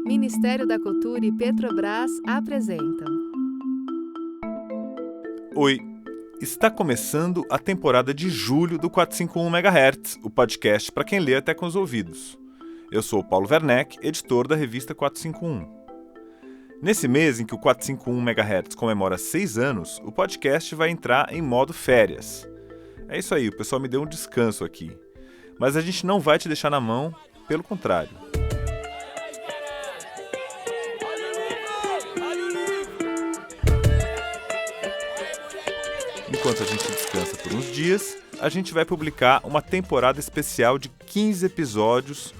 Ministério da Cultura e Petrobras apresentam. Oi, está começando a temporada de julho do 451 MHz, o podcast para quem lê até com os ouvidos. Eu sou o Paulo Werneck, editor da revista 451. Nesse mês em que o 451 MHz comemora 6 anos, o podcast vai entrar em modo férias. É isso aí, o pessoal me deu um descanso aqui. Mas a gente não vai te deixar na mão, pelo contrário. Enquanto a gente descansa por uns dias, a gente vai publicar uma temporada especial de 15 episódios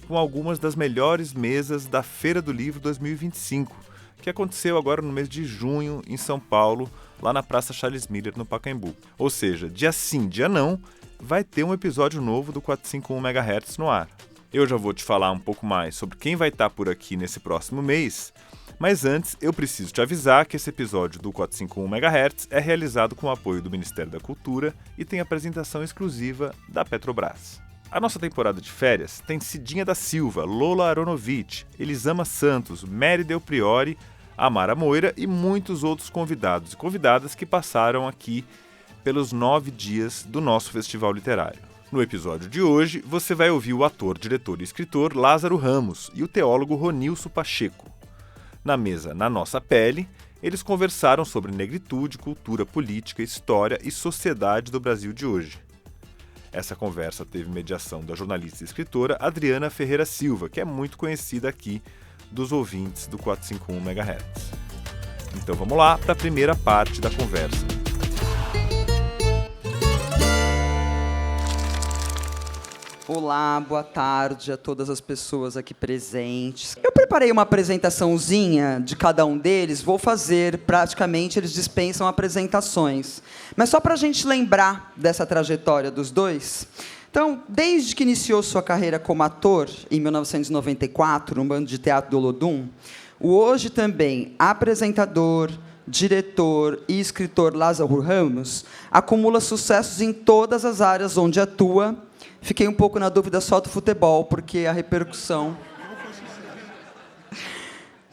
com algumas das melhores mesas da Feira do Livro 2025, que aconteceu agora no mês de junho em São Paulo, lá na Praça Charles Miller, no Pacaembu. Ou seja, dia sim, dia não, vai ter um episódio novo do 451 MHz no ar. Eu já vou te falar um pouco mais sobre quem vai estar por aqui nesse próximo mês, mas antes eu preciso te avisar que esse episódio do 451 MHz é realizado com o apoio do Ministério da Cultura e tem apresentação exclusiva da Petrobras. A nossa temporada de férias tem Cidinha da Silva, Lola Aronovitch, Elisama Santos, Mary Del Priori, Amara Moira e muitos outros convidados e convidadas que passaram aqui pelos 9 dias do nosso festival literário. No episódio de hoje, você vai ouvir o ator, diretor e escritor Lázaro Ramos e o teólogo Ronilson Pacheco. Na mesa Na Nossa Pele, eles conversaram sobre negritude, cultura, política, história e sociedade do Brasil de hoje. Essa conversa teve mediação da jornalista e escritora Adriana Ferreira Silva, que é muito conhecida aqui dos ouvintes do 451 MHz. Então vamos lá para a primeira parte da conversa. Olá, boa tarde a todas as pessoas aqui presentes. Eu preparei uma apresentaçãozinha de cada um deles, vou fazer, praticamente eles dispensam apresentações. Mas só para a gente lembrar dessa trajetória dos dois. Então, desde que iniciou sua carreira como ator, em 1994, no Bando de Teatro do Olodum, o hoje também apresentador, diretor e escritor Lázaro Ramos acumula sucessos em todas as áreas onde atua. Fiquei um pouco na dúvida só do futebol, porque a repercussão...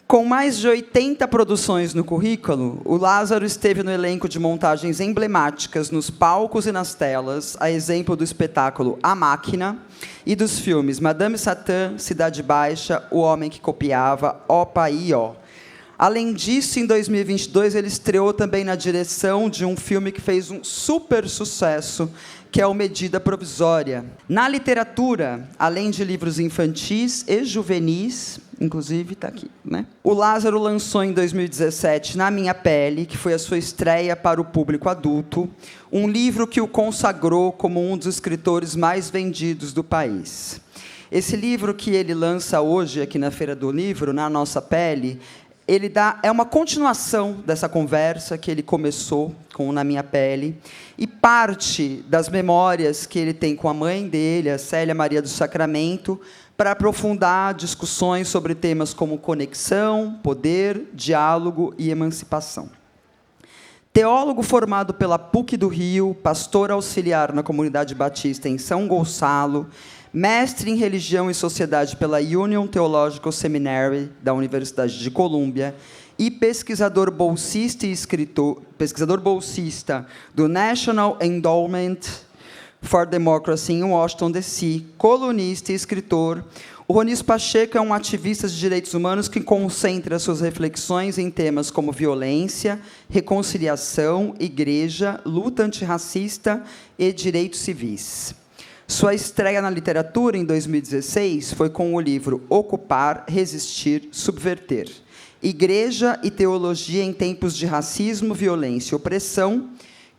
Com mais de 80 produções no currículo, o Lázaro esteve no elenco de montagens emblemáticas nos palcos e nas telas, a exemplo do espetáculo A Máquina e dos filmes Madame Satã, Cidade Baixa, O Homem que Copiava, Opa e Ó. Além disso, em 2022, ele estreou também na direção de um filme que fez um super sucesso, que é o Medida Provisória. Na literatura, além de livros infantis e juvenis, inclusive está aqui, né? O Lázaro lançou em 2017 Na Minha Pele, que foi a sua estreia para o público adulto, um livro que o consagrou como um dos escritores mais vendidos do país. Esse livro que ele lança hoje aqui na Feira do Livro, Na Nossa Pele, é uma continuação dessa conversa que ele começou com Na Minha Pele, e parte das memórias que ele tem com a mãe dele, a Célia Maria do Sacramento, para aprofundar discussões sobre temas como conexão, poder, diálogo e emancipação. Teólogo formado pela PUC do Rio, pastor auxiliar na comunidade batista em São Gonçalo, mestre em religião e sociedade pela Union Theological Seminary da Universidade de Colômbia e pesquisador bolsista do National Endowment for Democracy em Washington, D.C., colunista e escritor, o Ronilson Pacheco é um ativista de direitos humanos que concentra suas reflexões em temas como violência, reconciliação, igreja, luta antirracista e direitos civis. Sua estreia na literatura, em 2016, foi com o livro Ocupar, Resistir, Subverter. Igreja e Teologia em Tempos de Racismo, Violência e Opressão,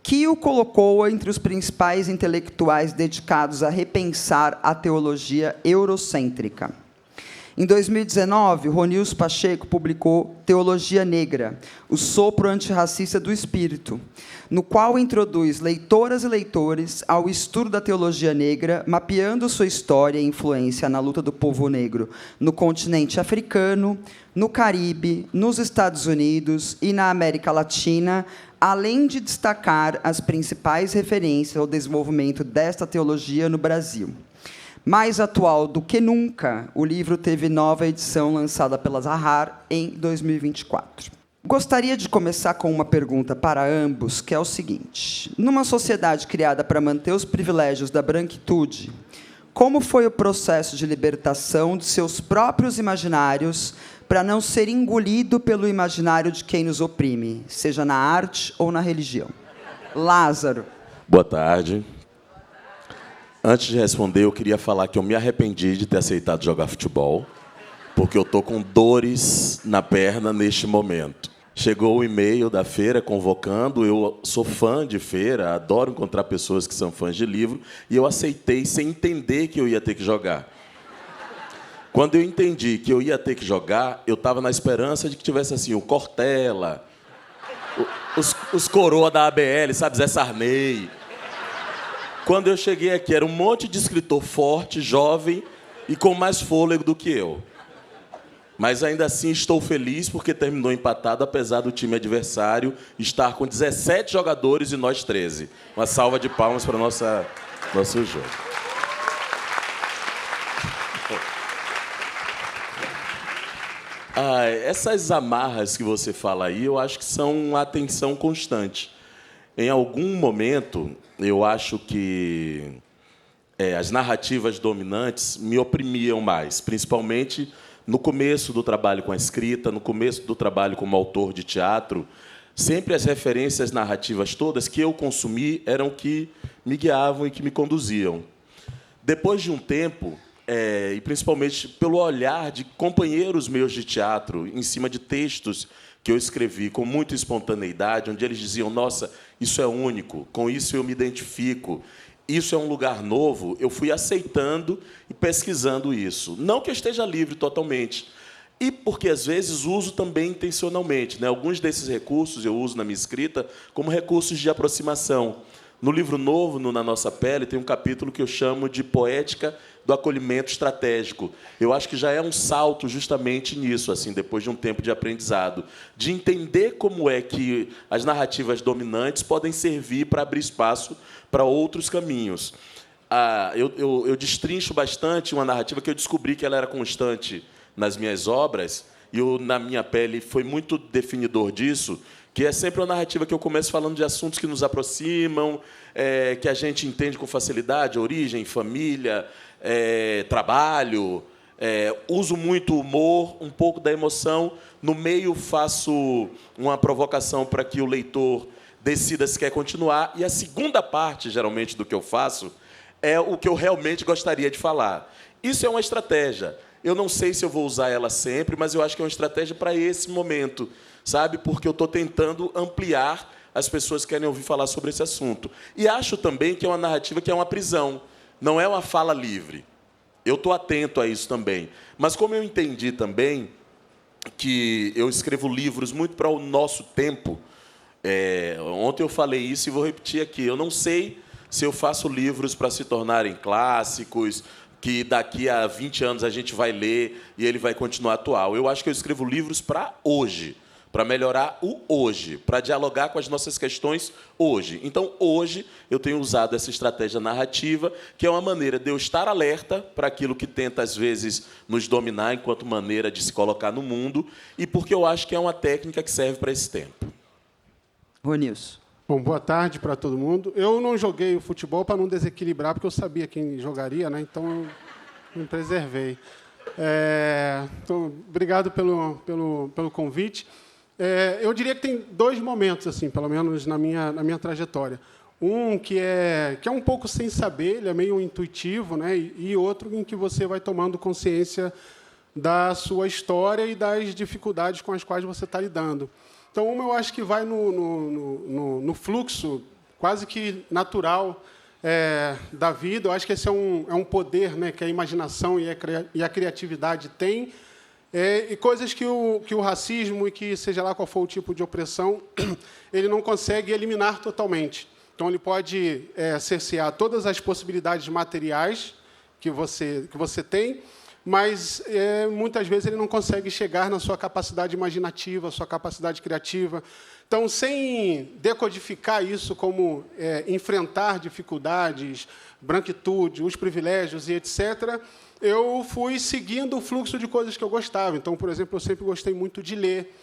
que o colocou entre os principais intelectuais dedicados a repensar a teologia eurocêntrica. Em 2019, Ronilson Pacheco publicou Teologia Negra, o sopro antirracista do espírito, no qual introduz leitoras e leitores ao estudo da teologia negra, mapeando sua história e influência na luta do povo negro no continente africano, no Caribe, nos Estados Unidos e na América Latina, além de destacar as principais referências ao desenvolvimento desta teologia no Brasil. Mais atual do que nunca, o livro teve nova edição lançada pela Zahar em 2024. Gostaria de começar com uma pergunta para ambos, que é o seguinte: numa sociedade criada para manter os privilégios da branquitude, como foi o processo de libertação de seus próprios imaginários para não ser engolido pelo imaginário de quem nos oprime, seja na arte ou na religião? Lázaro. Boa tarde. Antes de responder, eu queria falar que eu me arrependi de ter aceitado jogar futebol, porque eu estou com dores na perna neste momento. Chegou o e-mail da feira convocando, eu sou fã de feira, adoro encontrar pessoas que são fãs de livro, e eu aceitei sem entender que eu ia ter que jogar. Quando eu entendi que eu ia ter que jogar, eu estava na esperança de que tivesse assim, o Cortella, os coroa da ABL, sabe, Zé Sarney. Quando eu cheguei aqui, era um monte de escritor forte, jovem e com mais fôlego do que eu. Mas ainda assim estou feliz porque terminou empatado, apesar do time adversário estar com 17 jogadores e nós 13. Uma salva de palmas para o nosso jogo. Essas amarras que você fala aí, eu acho que são uma atenção constante. Em algum momento, eu acho que as narrativas dominantes me oprimiam mais, principalmente no começo do trabalho com a escrita, no começo do trabalho como autor de teatro. Sempre as referências narrativas todas que eu consumi eram que me guiavam e que me conduziam. Depois de um tempo, e principalmente pelo olhar de companheiros meus de teatro, em cima de textos que eu escrevi com muita espontaneidade, onde eles diziam: nossa, isso é único, com isso eu me identifico, isso é um lugar novo, eu fui aceitando e pesquisando isso. Não que eu esteja livre totalmente, e porque, às vezes, uso também intencionalmente, né? Alguns desses recursos eu uso na minha escrita como recursos de aproximação. No livro novo, no Na Nossa Pele, tem um capítulo que eu chamo de Poética do Acolhimento Estratégico. Eu acho que já é um salto justamente nisso, assim, depois de um tempo de aprendizado, de entender como é que as narrativas dominantes podem servir para abrir espaço para outros caminhos. Eu destrincho bastante uma narrativa que eu descobri que ela era constante nas minhas obras, e Na Minha Pele foi muito definidor disso, que é sempre uma narrativa que eu começo falando de assuntos que nos aproximam, que a gente entende com facilidade: origem, família, trabalho. Uso muito o humor, um pouco da emoção. No meio, faço uma provocação para que o leitor decida se quer continuar. E a segunda parte, geralmente, do que eu faço é o que eu realmente gostaria de falar. Isso é uma estratégia. Eu não sei se eu vou usar ela sempre, mas eu acho que é uma estratégia para esse momento, sabe? Porque eu estou tentando ampliar as pessoas que querem ouvir falar sobre esse assunto. E acho também que é uma narrativa que é uma prisão, não é uma fala livre. Eu estou atento a isso também. Mas como eu entendi também que eu escrevo livros muito para o nosso tempo, ontem eu falei isso e vou repetir aqui: eu não sei se eu faço livros para se tornarem clássicos, que daqui a 20 anos a gente vai ler e ele vai continuar atual. Eu acho que eu escrevo livros para hoje, para melhorar o hoje, para dialogar com as nossas questões hoje. Então, hoje, eu tenho usado essa estratégia narrativa, que é uma maneira de eu estar alerta para aquilo que tenta, às vezes, nos dominar enquanto maneira de se colocar no mundo, e porque eu acho que é uma técnica que serve para esse tempo. Ronilson. Bom, boa tarde para todo mundo. Eu não joguei o futebol para não desequilibrar, porque eu sabia quem jogaria, né? Então eu me preservei. Então, obrigado pelo convite. Eu diria que tem dois momentos, assim, pelo menos na minha trajetória. Um que é um pouco sem saber, ele é meio intuitivo, né? E outro em que você vai tomando consciência da sua história e das dificuldades com as quais você está lidando. Então, uma eu acho que vai no fluxo quase que natural da vida. Eu acho que esse é um poder, né, que a imaginação e a criatividade têm, e coisas que o racismo, e que seja lá qual for o tipo de opressão, ele não consegue eliminar totalmente. Então, ele pode cercear todas as possibilidades materiais que você tem, mas muitas vezes ele não consegue chegar na sua capacidade imaginativa, sua capacidade criativa. Então, sem decodificar isso como enfrentar dificuldades, branquitude, os privilégios e etc., eu fui seguindo o fluxo de coisas que eu gostava. Então, por exemplo, eu sempre gostei muito de ler,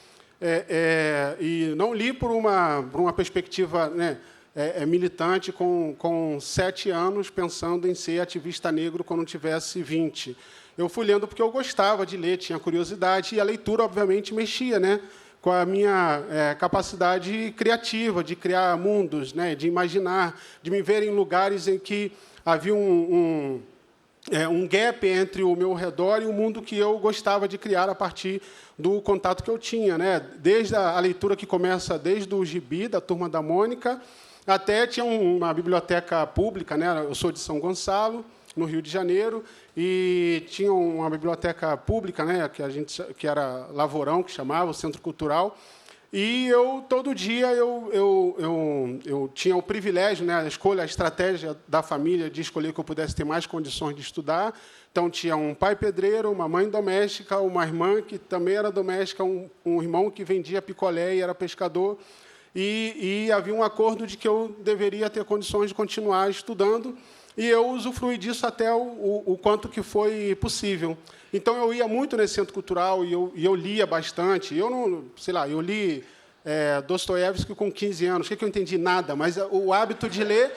e não li por uma perspectiva, né, militante com 7 anos, pensando em ser ativista negro quando tivesse 20. Eu fui lendo porque eu gostava de ler, tinha curiosidade, e a leitura, obviamente, mexia, né, com a minha capacidade criativa, de criar mundos, né, de imaginar, de me ver em lugares em que havia um gap entre o meu redor e o mundo que eu gostava de criar a partir do contato que eu tinha, né? Desde a leitura que começa desde o gibi, da Turma da Mônica, até tinha uma biblioteca pública, né? Eu sou de São Gonçalo, no Rio de Janeiro, e tinha uma biblioteca pública, né? Que era Lavorão, que chamava, o Centro Cultural. E todo dia eu tinha o privilégio, né, a estratégia da família de escolher que eu pudesse ter mais condições de estudar. Então, tinha um pai pedreiro, uma mãe doméstica, uma irmã que também era doméstica, um irmão que vendia picolé e era pescador. E havia um acordo de que eu deveria ter condições de continuar estudando, e eu usufruí disso até o quanto que foi possível. Então, eu ia muito nesse centro cultural e eu lia bastante. Eu li Dostoiévski com 15 anos. O que eu entendi? Nada, mas o hábito de ler,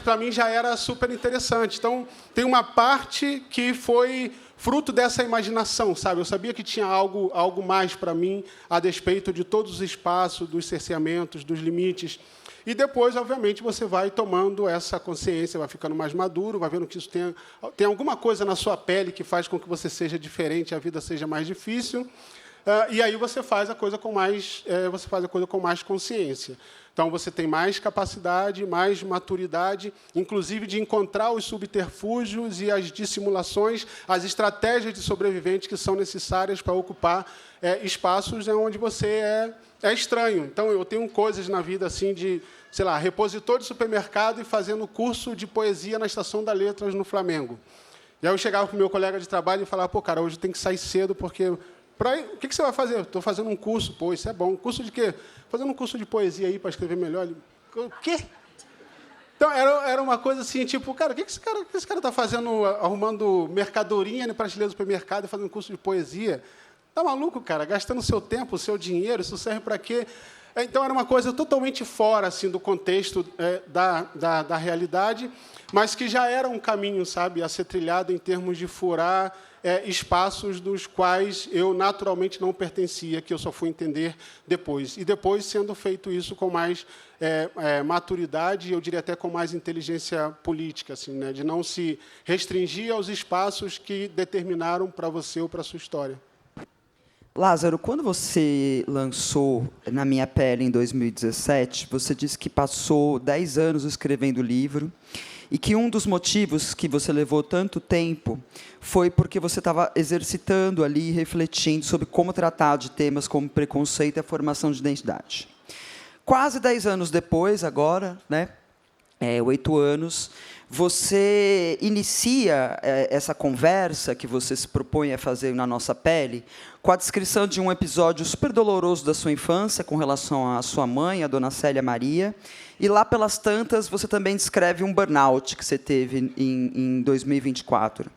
para mim, já era super interessante. Então, tem uma parte que foi fruto dessa imaginação, sabe? Eu sabia que tinha algo mais para mim, a despeito de todos os espaços, dos cerceamentos, dos limites. E depois, obviamente, você vai tomando essa consciência, vai ficando mais maduro, vai vendo que isso tem alguma coisa na sua pele que faz com que você seja diferente, a vida seja mais difícil. E aí você faz a coisa com mais consciência. Então, você tem mais capacidade, mais maturidade, inclusive de encontrar os subterfúgios e as dissimulações, as estratégias de sobrevivente que são necessárias para ocupar espaços onde você é estranho. Então, eu tenho coisas na vida assim de, sei lá, repositor de supermercado e fazendo curso de poesia na Estação da Letras, no Flamengo. E aí eu chegava para o meu colega de trabalho e falava, pô, cara, hoje tem que sair cedo, porque... o que você vai fazer? Estou fazendo um curso. Pô, isso é bom. Curso de quê? Fazendo um curso de poesia aí para escrever melhor. O quê? Então, era uma coisa assim, tipo, cara, o que esse cara está fazendo, arrumando mercadoria na prateleira do supermercado e fazendo um curso de poesia? Está maluco, cara? Gastando o seu tempo, o seu dinheiro, isso serve para quê? Então, era uma coisa totalmente fora assim, do contexto da realidade, mas que já era um caminho, sabe, a ser trilhado em termos de furar espaços dos quais eu naturalmente não pertencia, que eu só fui entender depois. E depois sendo feito isso com mais maturidade, eu diria até com mais inteligência política, assim, né, de não se restringir aos espaços que determinaram para você ou para a sua história. Lázaro, quando você lançou Na Minha Pele, em 2017, você disse que passou 10 anos escrevendo o livro e que um dos motivos que você levou tanto tempo foi porque você estava exercitando ali, refletindo sobre como tratar de temas como preconceito e a formação de identidade. Quase 10 anos depois, agora, né, 8 anos, você inicia essa conversa que você se propõe a fazer na Nossa Pele com a descrição de um episódio super doloroso da sua infância com relação à sua mãe, a dona Célia Maria, e lá pelas tantas você também descreve um burnout que você teve em 2024.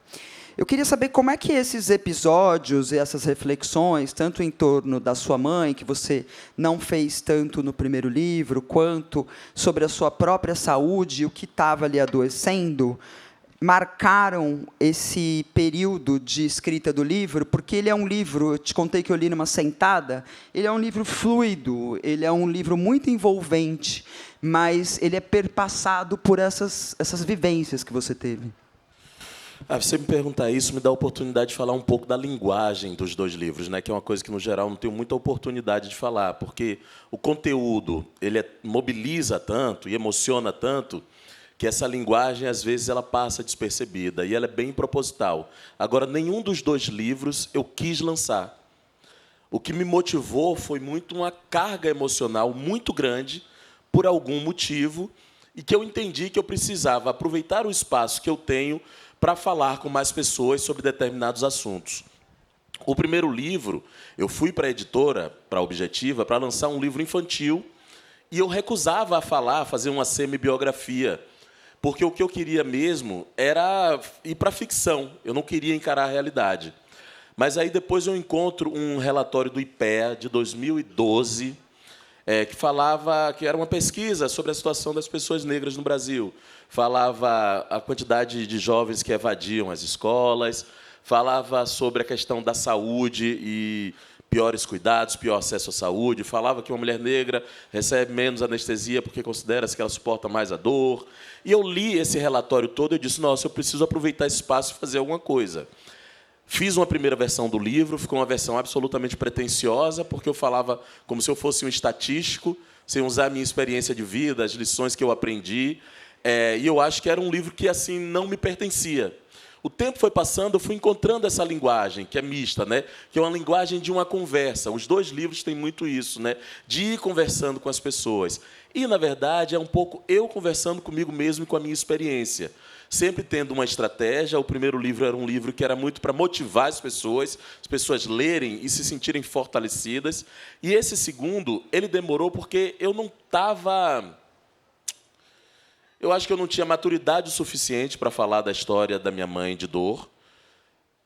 Eu queria saber como é que esses episódios e essas reflexões, tanto em torno da sua mãe, que você não fez tanto no primeiro livro, quanto sobre a sua própria saúde e o que estava ali adoecendo, marcaram esse período de escrita do livro, porque ele é um livro, eu te contei que eu li numa sentada, ele é um livro fluido, ele é um livro muito envolvente, mas ele é perpassado por essas vivências que você teve. Você me perguntar isso me dá a oportunidade de falar um pouco da linguagem dos dois livros, né? Que é uma coisa que, no geral, não tenho muita oportunidade de falar, porque o conteúdo ele mobiliza tanto e emociona tanto que essa linguagem, às vezes, ela passa despercebida, e ela é bem proposital. Agora, nenhum dos dois livros eu quis lançar. O que me motivou foi muito uma carga emocional muito grande, por algum motivo, e que eu entendi que eu precisava aproveitar o espaço que eu tenho para falar com mais pessoas sobre determinados assuntos. O primeiro livro, eu fui para a editora, para a Objetiva, para lançar um livro infantil, e eu recusava a fazer uma semi-biografia, porque o que eu queria mesmo era ir para a ficção, eu não queria encarar a realidade. Mas aí depois eu encontro um relatório do IPEA, de 2012, que falava que era uma pesquisa sobre a situação das pessoas negras no Brasil. Falava a quantidade de jovens que evadiam as escolas, falava sobre a questão da saúde e piores cuidados, pior acesso à saúde, falava que uma mulher negra recebe menos anestesia porque considera-se que ela suporta mais a dor. E eu li esse relatório todo e disse, nossa, eu preciso aproveitar esse espaço e fazer alguma coisa. Fiz uma primeira versão do livro, ficou uma versão absolutamente pretensiosa, porque eu falava como se eu fosse um estatístico, sem usar a minha experiência de vida, as lições que eu aprendi. E eu acho que era um livro que assim não me pertencia. O tempo foi passando, eu fui encontrando essa linguagem, que é mista, né? Que é uma linguagem de uma conversa. Os dois livros têm muito isso, né? De ir conversando com as pessoas. E, na verdade, é um pouco eu conversando comigo mesmo e com a minha experiência. Sempre tendo uma estratégia. O primeiro livro era um livro que era muito para motivar as pessoas lerem e se sentirem fortalecidas. E esse segundo, ele demorou porque eu não estava... Eu acho que eu não tinha maturidade suficiente para falar da história da minha mãe de dor,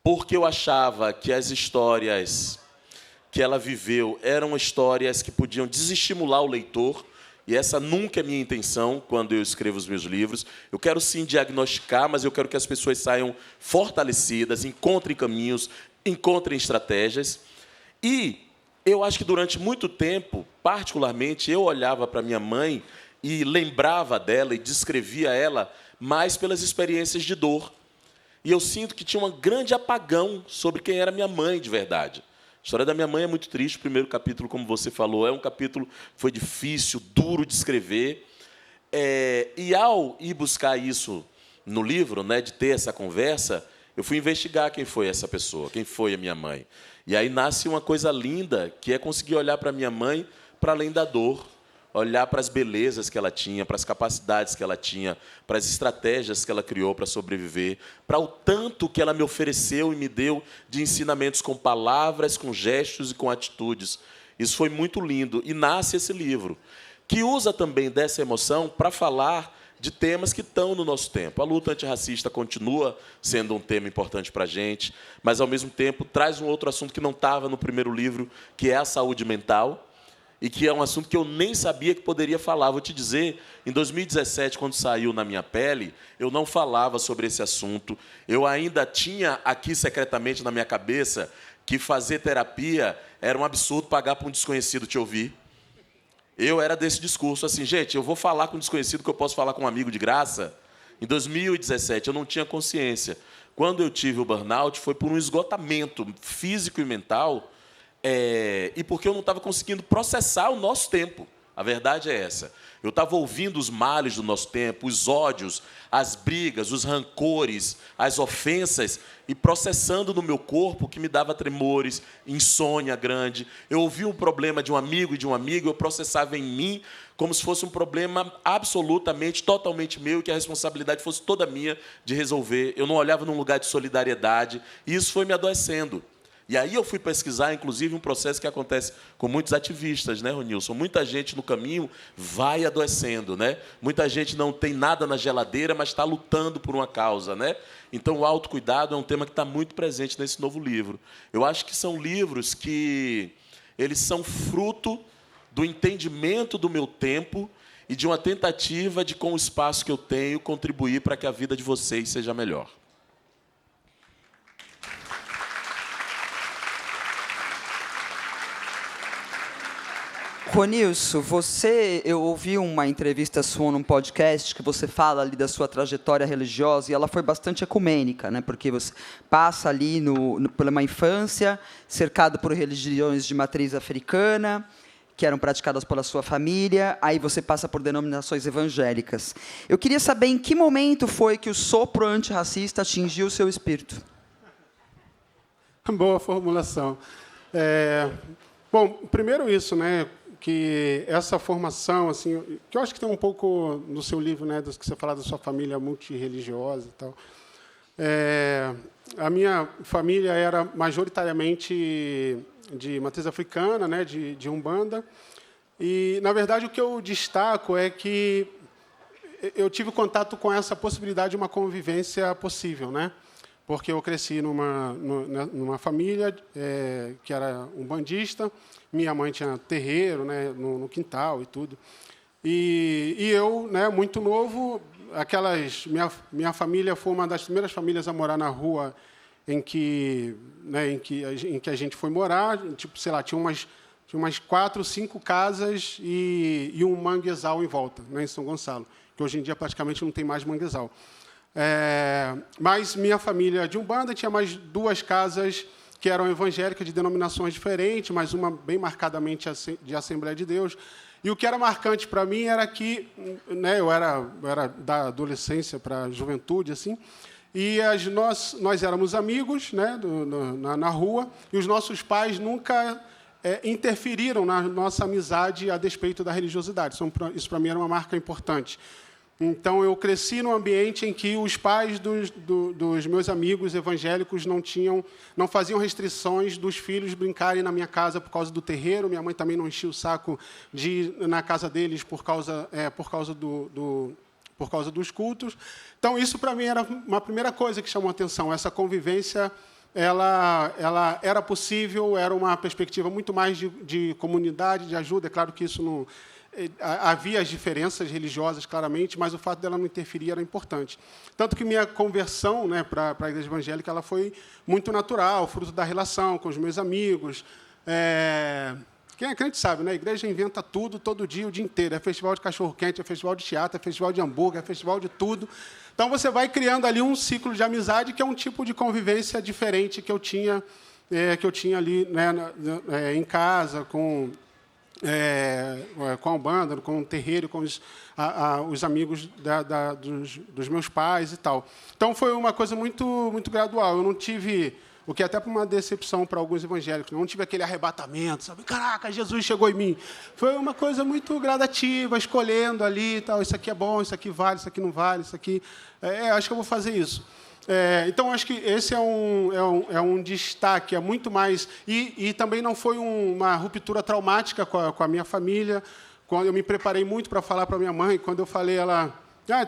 porque eu achava que as histórias que ela viveu eram histórias que podiam desestimular o leitor, e essa nunca é minha intenção quando eu escrevo os meus livros. Eu quero, sim, diagnosticar, mas eu quero que as pessoas saiam fortalecidas, encontrem caminhos, encontrem estratégias. E eu acho que, durante muito tempo, particularmente, eu olhava para minha mãe e lembrava dela e descrevia ela mais pelas experiências de dor. E eu sinto que tinha um grande apagão sobre quem era minha mãe de verdade. A história da minha mãe é muito triste. O primeiro capítulo, como você falou, é um capítulo que foi difícil, duro de escrever. E ao ir buscar isso no livro, né, de ter essa conversa, eu fui investigar quem foi essa pessoa, quem foi a minha mãe. E aí nasce uma coisa linda, que é conseguir olhar para a minha mãe para além da dor, olhar para as belezas que ela tinha, para as capacidades que ela tinha, para as estratégias que ela criou para sobreviver, para o tanto que ela me ofereceu e me deu de ensinamentos com palavras, com gestos e com atitudes. Isso foi muito lindo. E nasce esse livro, que usa também dessa emoção para falar de temas que estão no nosso tempo. A luta antirracista continua sendo um tema importante para a gente, mas, ao mesmo tempo, traz um outro assunto que não estava no primeiro livro, que é a saúde mental, e que é um assunto que eu nem sabia que poderia falar. Vou te dizer, em 2017, quando saiu Na Minha Pele, eu não falava sobre esse assunto. Eu ainda tinha aqui, secretamente, na minha cabeça, que fazer terapia era um absurdo, pagar para um desconhecido te ouvir. Eu era desse discurso, assim, gente, eu vou falar com um desconhecido que eu posso falar com um amigo de graça? Em 2017, eu não tinha consciência. Quando eu tive o burnout, foi por um esgotamento físico e mental, e porque eu não estava conseguindo processar o nosso tempo. A verdade é essa. Eu estava ouvindo os males do nosso tempo, os ódios, as brigas, os rancores, as ofensas, e processando no meu corpo, que me dava tremores, insônia grande. Eu ouvia um problema de um amigo e de um amigo, eu processava em mim como se fosse um problema absolutamente, totalmente meu, e que a responsabilidade fosse toda minha de resolver. Eu não olhava num lugar de solidariedade, e isso foi me adoecendo. E aí eu fui pesquisar, inclusive, um processo que acontece com muitos ativistas, né, Ronilson? Muita gente no caminho vai adoecendo, né? Muita gente não tem nada na geladeira, mas está lutando por uma causa, né? Então, o autocuidado é um tema que está muito presente nesse novo livro. Eu acho que são livros que eles são fruto do entendimento do meu tempo e de uma tentativa de, com o espaço que eu tenho, contribuir para que a vida de vocês seja melhor. Ronilson, eu ouvi uma entrevista sua num podcast que você fala ali da sua trajetória religiosa, e ela foi bastante ecumênica, né? Porque você passa ali por uma infância cercado por religiões de matriz africana, que eram praticadas pela sua família, aí você passa por denominações evangélicas. Eu queria saber em que momento foi que o sopro antirracista atingiu o seu espírito. Boa formulação. Bom, primeiro isso, né? Que essa formação, assim, que eu acho que tem um pouco no seu livro, né, dos que você fala da sua família multirreligiosa e tal. A minha família era majoritariamente de matriz africana, né, de Umbanda. E, na verdade, o que eu destaco é que eu tive contato com essa possibilidade de uma convivência possível, né? Porque eu cresci numa família que era umbandista, minha mãe tinha terreiro, né, no quintal e tudo. E eu, né, muito novo, minha família foi uma das primeiras famílias a morar na rua em que a gente foi morar. Tipo, sei lá, tinha umas 4, 5 casas e um manguezal em volta, né, em São Gonçalo, que hoje em dia praticamente não tem mais manguezal. Mas minha família de Umbanda tinha mais 2 casas que eram evangélicas de denominações diferentes, mas uma bem marcadamente de Assembleia de Deus. E o que era marcante para mim era que, né, eu era da adolescência para a juventude, assim, e nós éramos amigos, né, na rua, e os nossos pais nunca interferiram na nossa amizade a despeito da religiosidade. Isso para mim era uma marca importante. Então, eu cresci num ambiente em que os pais dos meus amigos evangélicos não faziam restrições dos filhos brincarem na minha casa por causa do terreiro. Minha mãe também não enchia o saco de ir na casa deles por causa dos cultos. Então, isso, para mim, era uma primeira coisa que chamou a atenção. Essa convivência ela era possível, era uma perspectiva muito mais de comunidade, de ajuda. É claro que isso não... Havia as diferenças religiosas, claramente, mas o fato dela não interferir era importante. Tanto que minha conversão, né, para a igreja evangélica ela foi muito natural, fruto da relação com os meus amigos. Quem é crente sabe, né? A igreja inventa tudo, todo dia, o dia inteiro. É festival de cachorro-quente, é festival de teatro, é festival de hambúrguer, é festival de tudo. Então, você vai criando ali um ciclo de amizade, que é um tipo de convivência diferente que eu tinha ali, né, em casa, com a Umbanda, com o terreiro, com os amigos dos meus pais e tal. Então, foi uma coisa muito, muito gradual. Eu não tive, o que é até uma decepção para alguns evangélicos, não tive aquele arrebatamento, sabe? Caraca, Jesus chegou em mim. Foi uma coisa muito gradativa, escolhendo ali, tal, isso aqui é bom, isso aqui vale, isso aqui não vale, isso aqui... acho que eu vou fazer isso. Então, acho que esse é um destaque, é muito mais... E também não foi uma ruptura traumática com a minha família. Quando eu me preparei muito para falar para minha mãe, quando eu falei, ela...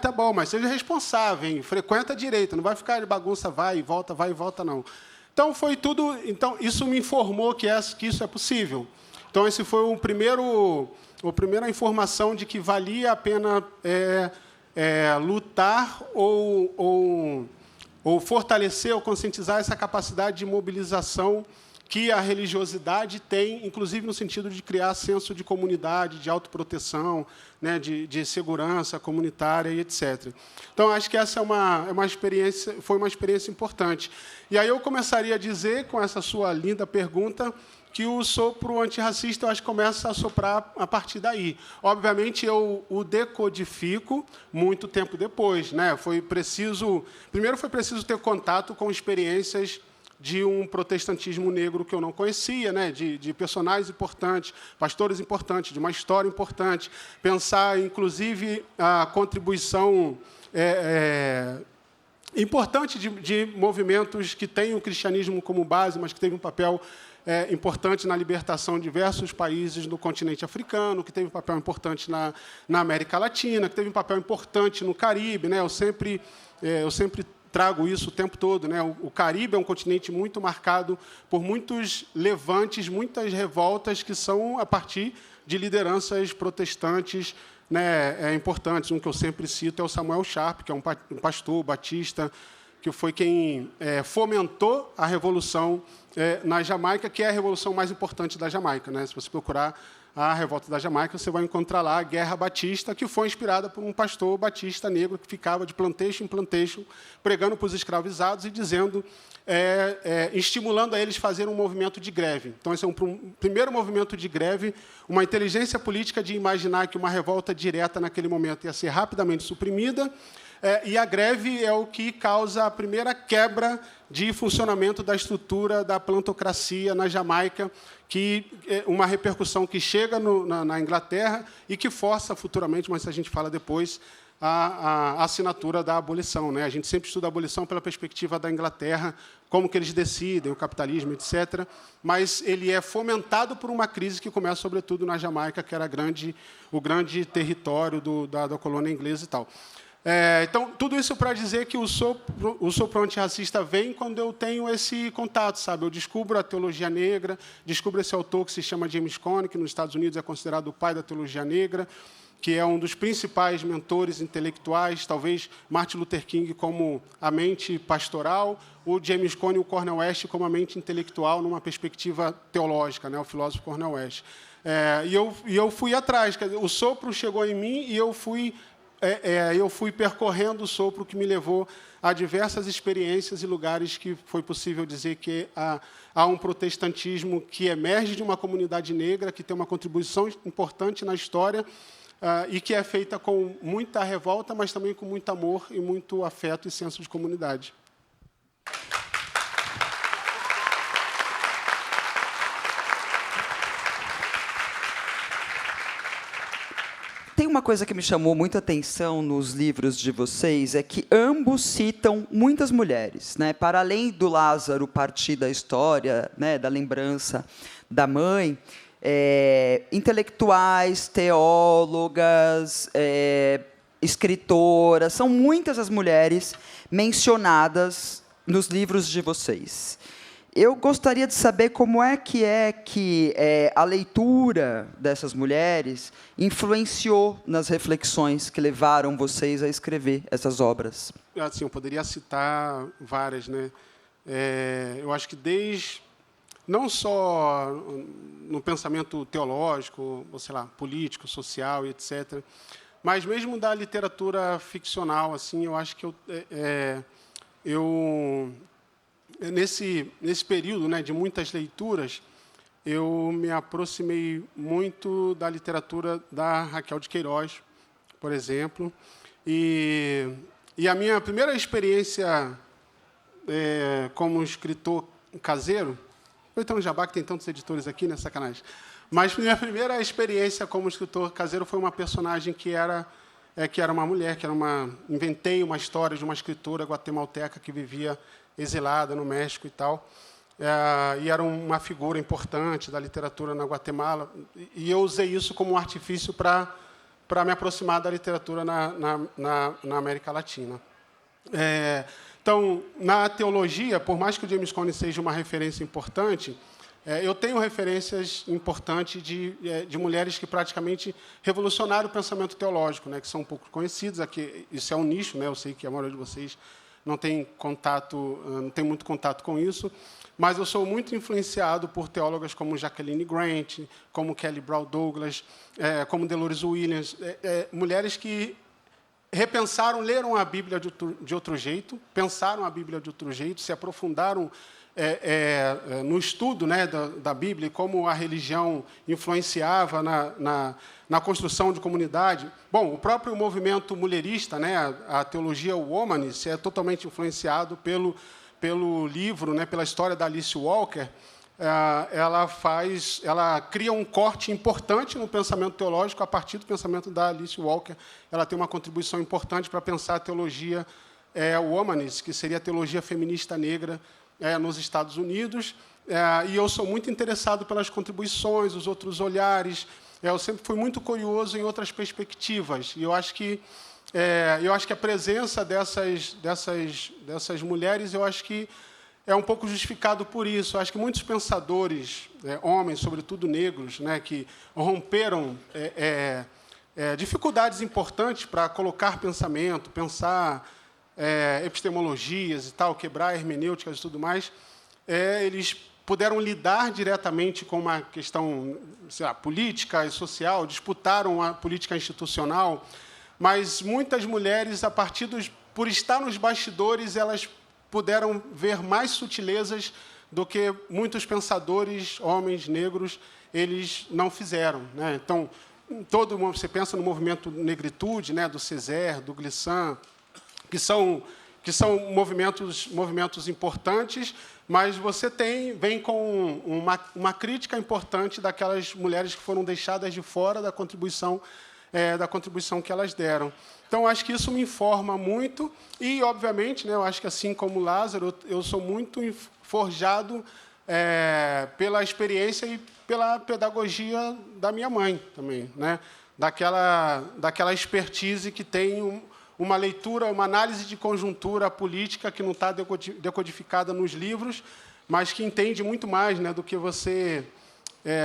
tá bom, mas seja responsável, hein? Frequenta direito, não vai ficar de bagunça, vai e volta, não. Então, foi tudo... Então, isso me informou que isso é possível. Então, esse foi a primeira informação de que valia a pena lutar ou fortalecer ou conscientizar essa capacidade de mobilização que a religiosidade tem, inclusive no sentido de criar senso de comunidade, de autoproteção, né, de segurança comunitária e etc. Então, acho que essa foi uma experiência importante. E aí eu começaria a dizer, com essa sua linda pergunta, que o sopro antirracista, eu acho que começa a soprar a partir daí. Obviamente, eu o decodifico muito tempo depois, né? Primeiro foi preciso ter contato com experiências de um protestantismo negro que eu não conhecia, né? De personagens importantes, pastores importantes, de uma história importante. Pensar, inclusive, a contribuição importante de movimentos que têm o cristianismo como base, mas que teve um papel importante na libertação de diversos países do continente africano, que teve um papel importante na América Latina, que teve um papel importante no Caribe, né? Eu sempre trago isso o tempo todo, né? O Caribe é um continente muito marcado por muitos levantes, muitas revoltas que são a partir de lideranças protestantes, né, importantes. Um que eu sempre cito é o Samuel Sharp, que é um pastor batista, que foi quem fomentou a revolução na Jamaica, que é a revolução mais importante da Jamaica, né? Se você procurar a revolta da Jamaica, você vai encontrar lá a Guerra Batista, que foi inspirada por um pastor batista negro que ficava de plantation em plantation, pregando para os escravizados e dizendo, estimulando a eles a fazerem um movimento de greve. Então, esse é um primeiro movimento de greve, uma inteligência política de imaginar que uma revolta direta naquele momento ia ser rapidamente suprimida, e a greve é o que causa a primeira quebra de funcionamento da estrutura da plantocracia na Jamaica, que é uma repercussão que chega na Inglaterra e que força futuramente, mas a gente fala depois, a assinatura da abolição, né? A gente sempre estuda a abolição pela perspectiva da Inglaterra, como que eles decidem, o capitalismo, etc. Mas ele é fomentado por uma crise que começa, sobretudo, na Jamaica, que era o grande território da colônia inglesa e tal. Então, tudo isso para dizer que o sopro antirracista vem quando eu tenho esse contato, sabe? Eu descubro a teologia negra, descubro esse autor que se chama James Cone, que nos Estados Unidos é considerado o pai da teologia negra, que é um dos principais mentores intelectuais, talvez Martin Luther King como a mente pastoral, o James Cone e o Cornel West como a mente intelectual numa perspectiva teológica, né? O filósofo Cornel West. E eu fui atrás, quer dizer, o sopro chegou em mim e eu fui percorrendo o sopro, que me levou a diversas experiências e lugares que foi possível dizer que há um protestantismo que emerge de uma comunidade negra, que tem uma contribuição importante na história, e que é feita com muita revolta, mas também com muito amor e muito afeto e senso de comunidade. Tem uma coisa que me chamou muita atenção nos livros de vocês, é que ambos citam muitas mulheres, né? Para além do Lázaro partir da história, né, da lembrança da mãe, intelectuais, teólogas, escritoras, são muitas as mulheres mencionadas nos livros de vocês. Eu gostaria de saber como é que a leitura dessas mulheres influenciou nas reflexões que levaram vocês a escrever essas obras. Assim, eu poderia citar várias, né? Eu acho que não só no pensamento teológico, ou sei lá, político, social e etc., mas mesmo da literatura ficcional, assim, eu acho que nesse período, né, de muitas leituras, eu me aproximei muito da literatura da Raquel de Queiroz, por exemplo, e a minha primeira experiência como escritor caseiro, então jabá que tem tantos editores aqui, né, sacanagem, mas minha primeira experiência como escritor caseiro foi uma personagem que era uma mulher, inventei uma história de uma escritora guatemalteca que vivia exilada no México e tal, e era uma figura importante da literatura na Guatemala, e eu usei isso como um artifício para me aproximar da literatura na América Latina. Então, na teologia, por mais que o James Cone seja uma referência importante, eu tenho referências importantes de mulheres que praticamente revolucionaram o pensamento teológico, né, que são um pouco conhecidas. Aqui, isso é um nicho, né, eu sei que a maioria de vocês não tem muito contato com isso, mas eu sou muito influenciado por teólogas como Jacqueline Grant, como Kelly Brown Douglas, como Delores Williams, mulheres que repensaram, leram a Bíblia de outro jeito, pensaram a Bíblia de outro jeito, se aprofundaram no estudo, né, da Bíblia, como a religião influenciava na construção de comunidade. Bom, o próprio movimento mulherista, né, a teologia womanist, é totalmente influenciado pelo livro, né, pela história da Alice Walker. Ela cria um corte importante no pensamento teológico a partir do pensamento da Alice Walker. Ela tem uma contribuição importante para pensar a teologia womanist, que seria a teologia feminista negra nos Estados Unidos. E eu sou muito interessado pelas contribuições, os outros olhares. Eu sempre fui muito curioso em outras perspectivas. E eu acho que a presença dessas mulheres, eu acho que é um pouco justificado por isso. Eu acho que muitos pensadores, homens, sobretudo negros, né, que romperam dificuldades importantes para colocar pensamento, pensar epistemologias e tal, quebrar hermenêuticas e tudo mais, eles puderam lidar diretamente com uma questão, sei lá, política e social, disputaram a política institucional, mas muitas mulheres, por estar nos bastidores, elas puderam ver mais sutilezas do que muitos pensadores, homens negros, eles não fizeram, né? Então, você pensa no movimento Negritude, né, do Césaire, do Glissant, que são movimentos importantes, mas você vem com uma crítica importante daquelas mulheres que foram deixadas de fora da contribuição da contribuição que elas deram. Então, acho que isso me informa muito e, obviamente, né, eu acho que, assim como o Lázaro, eu sou muito forjado pela experiência e pela pedagogia da minha mãe também, né? Daquela expertise que tem uma leitura, uma análise de conjuntura política que não está decodificada nos livros, mas que entende muito mais, né, do que você...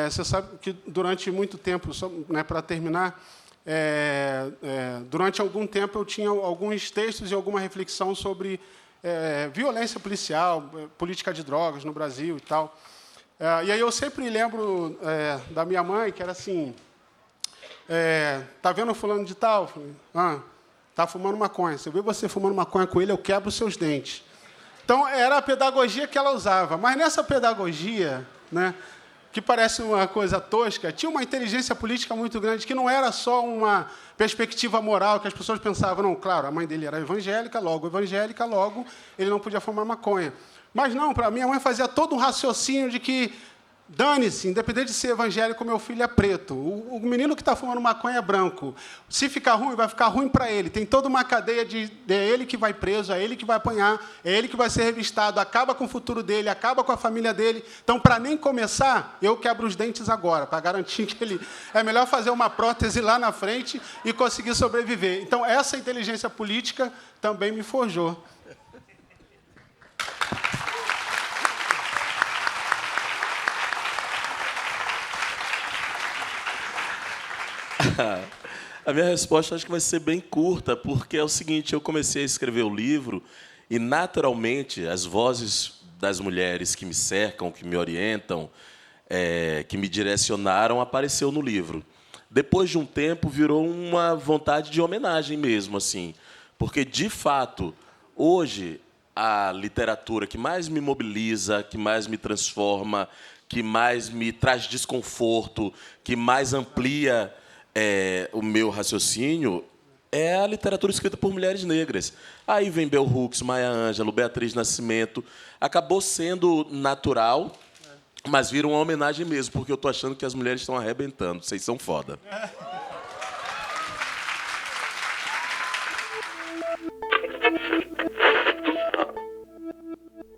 você sabe que, durante muito tempo, só, né, para terminar, durante algum tempo eu tinha alguns textos e alguma reflexão sobre violência policial, política de drogas no Brasil e tal. E aí eu sempre lembro da minha mãe, que era assim... tá vendo fulano de tal? Tá fumando maconha. Se eu ver você fumando maconha com ele, eu quebro os seus dentes. Então, era a pedagogia que ela usava. Mas nessa pedagogia, né, que parece uma coisa tosca, tinha uma inteligência política muito grande, que não era só uma perspectiva moral, que as pessoas pensavam, não, claro, a mãe dele era evangélica, logo ele não podia fumar maconha. Mas não, para minha mãe fazia todo um raciocínio de que, dane-se, independente de ser evangélico, meu filho é preto. O menino que está fumando maconha é branco. Se ficar ruim, vai ficar ruim para ele. Tem toda uma cadeia de... É ele que vai preso, é ele que vai apanhar, é ele que vai ser revistado, acaba com o futuro dele, acaba com a família dele. Então, para nem começar, eu quebro os dentes agora, para garantir que ele... É melhor fazer uma prótese lá na frente e conseguir sobreviver. Então, essa inteligência política também me forjou. A minha resposta acho que vai ser bem curta, porque é o seguinte, eu comecei a escrever o livro e, naturalmente, as vozes das mulheres que me cercam, que me orientam, que me direcionaram, apareceu no livro. Depois de um tempo, virou uma vontade de homenagem mesmo, assim, porque, de fato, hoje, a literatura que mais me mobiliza, que mais me transforma, que mais me traz desconforto, que mais amplia o meu raciocínio é a literatura escrita por mulheres negras. Aí vem Bell Hooks, Maya Angelou, Beatriz Nascimento. Acabou sendo natural, mas vira uma homenagem mesmo, porque eu estou achando que as mulheres estão arrebentando. Vocês são foda.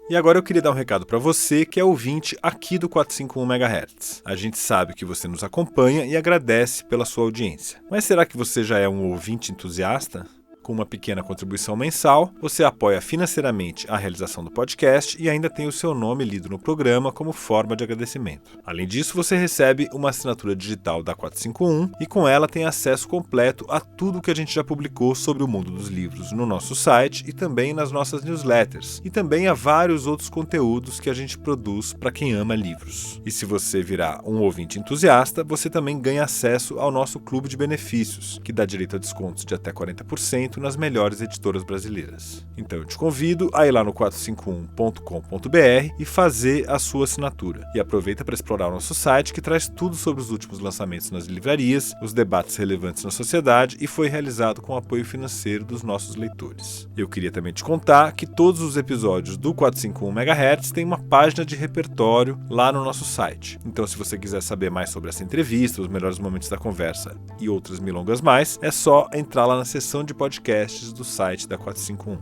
E agora eu queria dar um recado para você que é ouvinte aqui do 451 MHz. A gente sabe que você nos acompanha e agradece pela sua audiência. Mas será que você já é um ouvinte entusiasta? Com uma pequena contribuição mensal, você apoia financeiramente a realização do podcast e ainda tem o seu nome lido no programa como forma de agradecimento. Além disso, você recebe uma assinatura digital da 451 e com ela tem acesso completo a tudo que a gente já publicou sobre o mundo dos livros no nosso site e também nas nossas newsletters, e também a vários outros conteúdos que a gente produz para quem ama livros. E se você virar um ouvinte entusiasta, você também ganha acesso ao nosso clube de benefícios, que dá direito a descontos de até 40% nas melhores editoras brasileiras. Então eu te convido a ir lá no 451.com.br e fazer a sua assinatura. E aproveita para explorar o nosso site, que traz tudo sobre os últimos lançamentos nas livrarias, os debates relevantes na sociedade e foi realizado com o apoio financeiro dos nossos leitores. Eu queria também te contar que todos os episódios do 451 MHz têm uma página de repertório lá no nosso site. Então, se você quiser saber mais sobre essa entrevista, os melhores momentos da conversa e outras milongas mais, é só entrar lá na seção de podcasts do site da 451.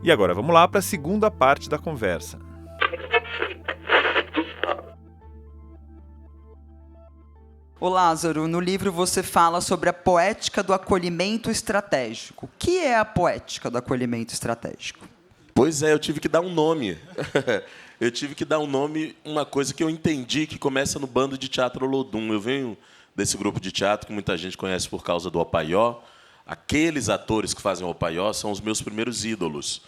E agora vamos lá para a segunda parte da conversa. Ô Lázaro, no livro você fala sobre a poética do acolhimento estratégico. O que é a poética do acolhimento estratégico? Pois é, eu tive que dar um nome. Eu tive que dar um nome, uma coisa que eu entendi, que começa no Bando de Teatro Olodum. Eu venho desse grupo de teatro que muita gente conhece por causa do Opaió. Aqueles atores que fazem o Opaió são os meus primeiros ídolos.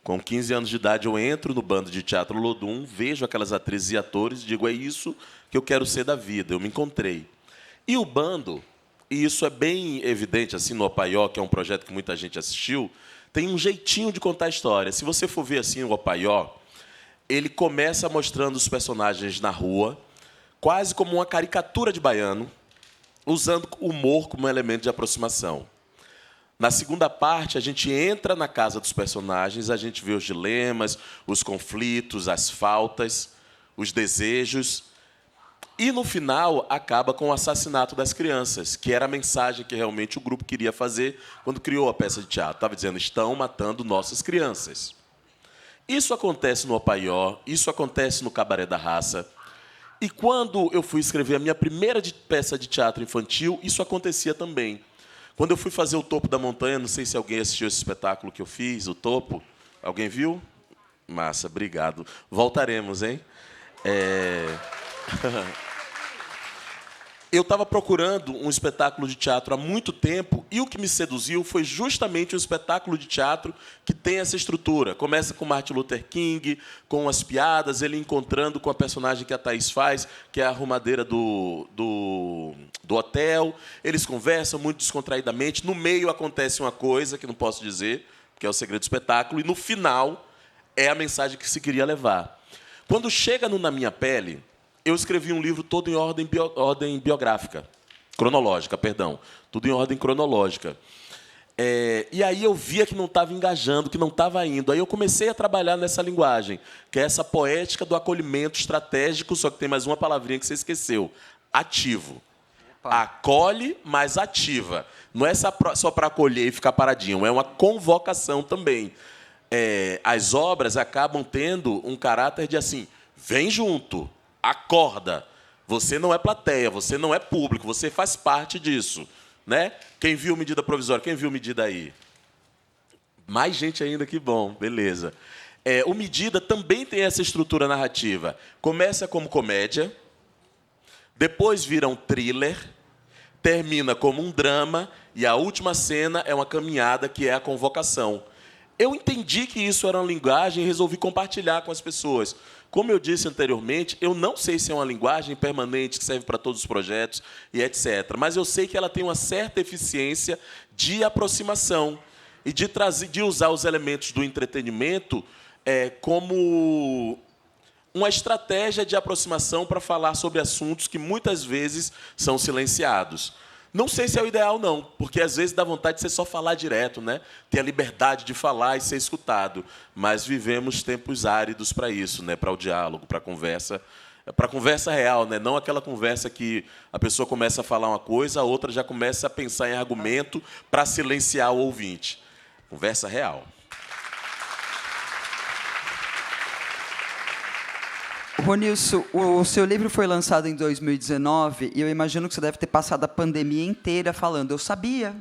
Com 15 anos de idade, eu entro no Bando de Teatro Olodum, vejo aquelas atrizes e atores e digo, é isso que eu quero ser da vida. Eu me encontrei. E o Bando, e isso é bem evidente assim no Opaió, que é um projeto que muita gente assistiu, tem um jeitinho de contar a história. Se você for ver assim o Opaió, ele começa mostrando os personagens na rua, quase como uma caricatura de baiano, usando o humor como elemento de aproximação. Na segunda parte, a gente entra na casa dos personagens, a gente vê os dilemas, os conflitos, as faltas, os desejos. E, no final, acaba com o assassinato das crianças, que era a mensagem que realmente o grupo queria fazer quando criou a peça de teatro. Estava dizendo, estão matando nossas crianças. Isso acontece no Opaió, isso acontece no Cabaré da Raça. E quando eu fui escrever a minha primeira peça de teatro infantil, isso acontecia também. Quando eu fui fazer O Topo da Montanha, não sei se alguém assistiu esse espetáculo que eu fiz, O Topo. Alguém viu? Massa, obrigado. Voltaremos, hein? Eu estava procurando um espetáculo de teatro há muito tempo e o que me seduziu foi justamente um espetáculo de teatro que tem essa estrutura. Começa com Martin Luther King, com as piadas, ele encontrando com a personagem que a Thaís faz, que é a arrumadeira do hotel. Eles conversam muito descontraidamente. No meio acontece uma coisa que não posso dizer, que é o segredo do espetáculo, e no final é a mensagem que se queria levar. Quando chega no Na Minha Pele, eu escrevi um livro todo em ordem biográfica, cronológica, perdão, tudo em ordem cronológica. E aí eu via que não estava engajando, que não estava indo. Aí eu comecei a trabalhar nessa linguagem, que é essa poética do acolhimento estratégico, só que tem mais uma palavrinha que você esqueceu, ativo. Acolhe, mas ativa. Não é só para acolher e ficar paradinho, é uma convocação também. As obras acabam tendo um caráter de assim, vem junto, acorda. Você não é plateia, você não é público, você faz parte disso. Né? Quem viu Medida Provisória? Quem viu Medida aí? Mais gente ainda, que bom, beleza. O Medida também tem essa estrutura narrativa. Começa como comédia, depois vira um thriller, termina como um drama, e a última cena é uma caminhada, que é a convocação. Eu entendi que isso era uma linguagem e resolvi compartilhar com as pessoas. Como eu disse anteriormente, eu não sei se é uma linguagem permanente que serve para todos os projetos e etc. Mas eu sei que ela tem uma certa eficiência de aproximação e de usar os elementos do entretenimento como uma estratégia de aproximação para falar sobre assuntos que muitas vezes são silenciados. Não sei se é o ideal, não, porque às vezes dá vontade de você só falar direto, né? Ter a liberdade de falar e ser escutado. Mas vivemos tempos áridos para isso, né? Para o diálogo, para a conversa real, né? Não aquela conversa que a pessoa começa a falar uma coisa, a outra já começa a pensar em argumento para silenciar o ouvinte. Conversa real. Ronilson, o seu livro foi lançado em 2019 e eu imagino que você deve ter passado a pandemia inteira falando eu sabia.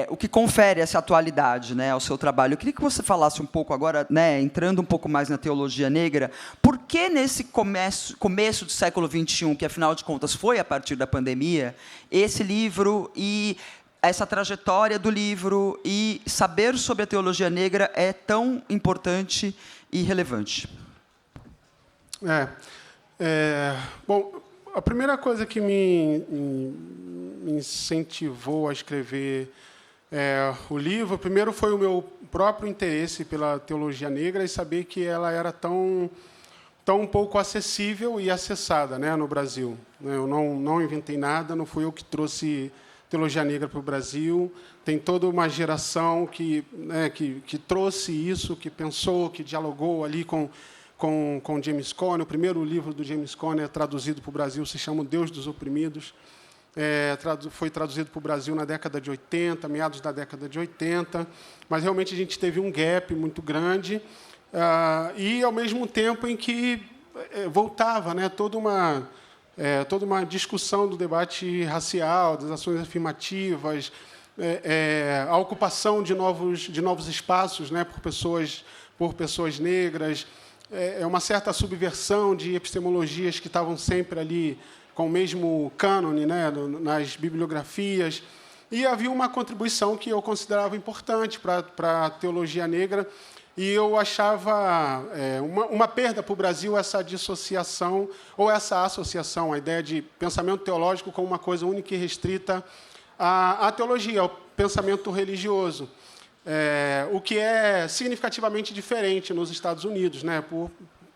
O que confere essa atualidade, né, ao seu trabalho. Eu queria que você falasse um pouco agora, né, entrando um pouco mais na teologia negra, por que nesse começo do século XXI, que afinal de contas foi a partir da pandemia, esse livro e essa trajetória do livro e saber sobre a teologia negra é tão importante e relevante? Bom, a primeira coisa que me incentivou a escrever o livro, primeiro foi o meu próprio interesse pela teologia negra e saber que ela era tão pouco acessível e acessada, né, no Brasil. Eu não inventei nada, não fui eu que trouxe teologia negra para o Brasil. Tem toda uma geração que trouxe isso, que pensou, que dialogou ali com James Cone. O primeiro livro do James Cone é traduzido para o Brasil, se chama O Deus dos Oprimidos. Foi traduzido para o Brasil na década de 80, meados da década de 80, mas realmente a gente teve um gap muito grande, e, ao mesmo tempo, em que voltava, né, toda uma discussão do debate racial, das ações afirmativas, a ocupação de novos espaços, né, por pessoas negras, uma certa subversão de epistemologias que estavam sempre ali com o mesmo cânone, né, nas bibliografias. E havia uma contribuição que eu considerava importante para a teologia negra, e eu achava uma perda para o Brasil essa dissociação, ou essa associação, a ideia de pensamento teológico como uma coisa única e restrita à teologia, ao pensamento religioso, o que é significativamente diferente nos Estados Unidos, né,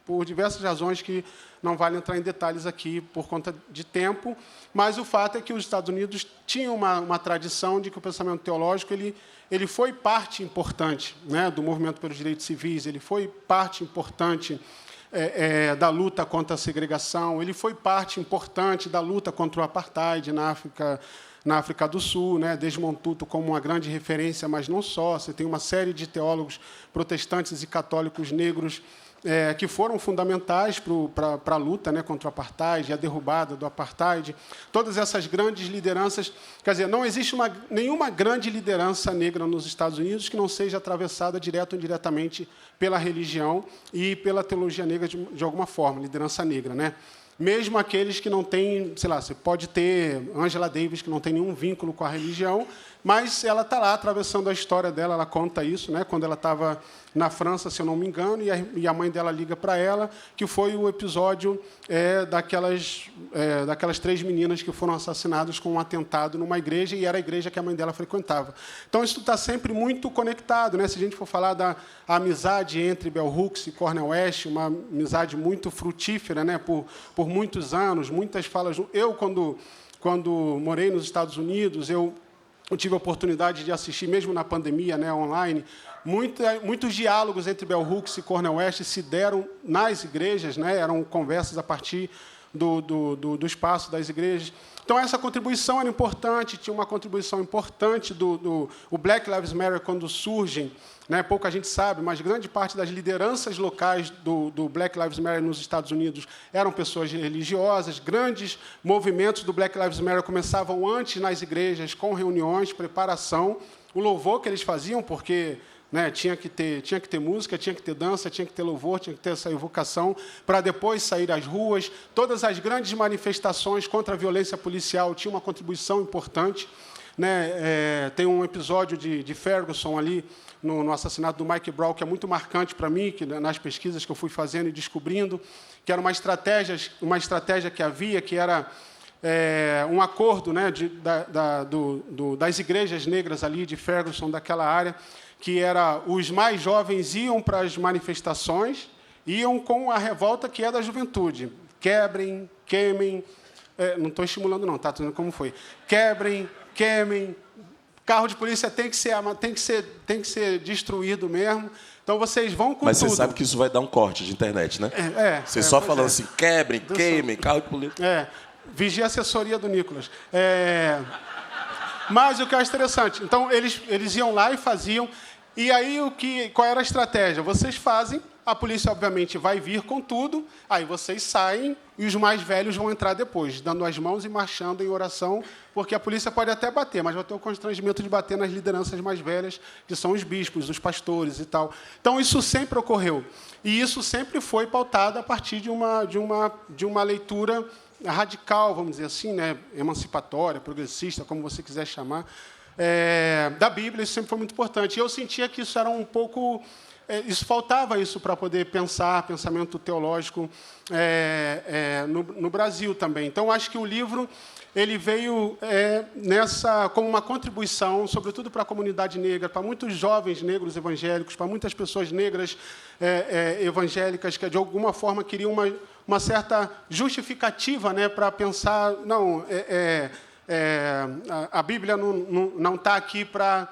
por diversas razões que não vale entrar em detalhes aqui por conta de tempo, mas o fato é que os Estados Unidos tinham uma tradição de que o pensamento teológico ele foi parte importante, né, do movimento pelos direitos civis, ele foi parte importante da luta contra a segregação. Ele foi parte importante da luta contra o apartheid na África do Sul, né? Desmond Tutu como uma grande referência, mas não só. Você tem uma série de teólogos protestantes e católicos negros que foram fundamentais para a luta, né, contra o apartheid e a derrubada do apartheid. Todas essas grandes lideranças... Quer dizer, não existe nenhuma grande liderança negra nos Estados Unidos que não seja atravessada direto ou indiretamente pela religião e pela teologia negra de alguma forma, liderança negra, né? Mesmo aqueles que não têm, sei lá, você pode ter Angela Davis, que não tem nenhum vínculo com a religião, mas ela está lá atravessando a história dela, ela conta isso, né? Quando ela estava na França, se eu não me engano, e a mãe dela liga para ela, que foi o episódio daquelas 3 meninas que foram assassinadas com um atentado numa igreja, e era a igreja que a mãe dela frequentava. Então, isso está sempre muito conectado, né? Se a gente for falar da amizade entre Bell Hooks e Cornel West, uma amizade muito frutífera, né? Por muitos anos, muitas falas... Eu, quando morei nos Estados Unidos, eu tive a oportunidade de assistir, mesmo na pandemia, né, online, muitos diálogos entre Bell Hooks e Cornel West se deram nas igrejas, né, eram conversas a partir do espaço das igrejas. Então, essa contribuição era importante, tinha uma contribuição importante o Black Lives Matter, quando surgem, né, pouca gente sabe, mas grande parte das lideranças locais do Black Lives Matter nos Estados Unidos eram pessoas religiosas. Grandes movimentos do Black Lives Matter começavam antes nas igrejas, com reuniões, preparação, o louvor que eles faziam, porque... né, tinha que ter música, tinha que ter dança, tinha que ter louvor, tinha que ter essa evocação, para depois sair às ruas. Todas as grandes manifestações contra a violência policial tinham uma contribuição importante. Né? Tem um episódio de Ferguson ali, no assassinato do Mike Brown, que é muito marcante para mim, que, nas pesquisas que eu fui fazendo e descobrindo, que era uma estratégia que havia, que era... um acordo, né, das igrejas negras ali de Ferguson, daquela área, que era os mais jovens iam para as manifestações, iam com a revolta que é da juventude. Quebrem, queimem... não estou estimulando, não, tá? Estou dizendo como foi. Quebrem, queimem... Carro de polícia tem que ser destruído mesmo. Então, vocês vão com Mas tudo. você sabe que isso vai dar um corte de internet, né? Você só falando assim, quebrem, queimem, carro de polícia... Vigia a assessoria do Nicolas. Mas o que é interessante, então, eles iam lá e faziam. E aí, qual era a estratégia? Vocês fazem, a polícia, obviamente, vai vir com tudo, aí vocês saem e os mais velhos vão entrar depois, dando as mãos e marchando em oração, porque a polícia pode até bater, mas vai ter o constrangimento de bater nas lideranças mais velhas, que são os bispos, os pastores e tal. Então, isso sempre ocorreu. E isso sempre foi pautado a partir de uma leitura radical, vamos dizer assim, né, emancipatória, progressista, como você quiser chamar, da Bíblia. Isso sempre foi muito importante. E eu sentia que isso era um pouco... faltava isso para poder pensar, pensamento teológico no Brasil também. Então, acho que o livro ele veio como uma contribuição, sobretudo para a comunidade negra, para muitos jovens negros evangélicos, para muitas pessoas negras evangélicas que, de alguma forma, queriam uma certa justificativa, né, para pensar, não, a Bíblia não está aqui para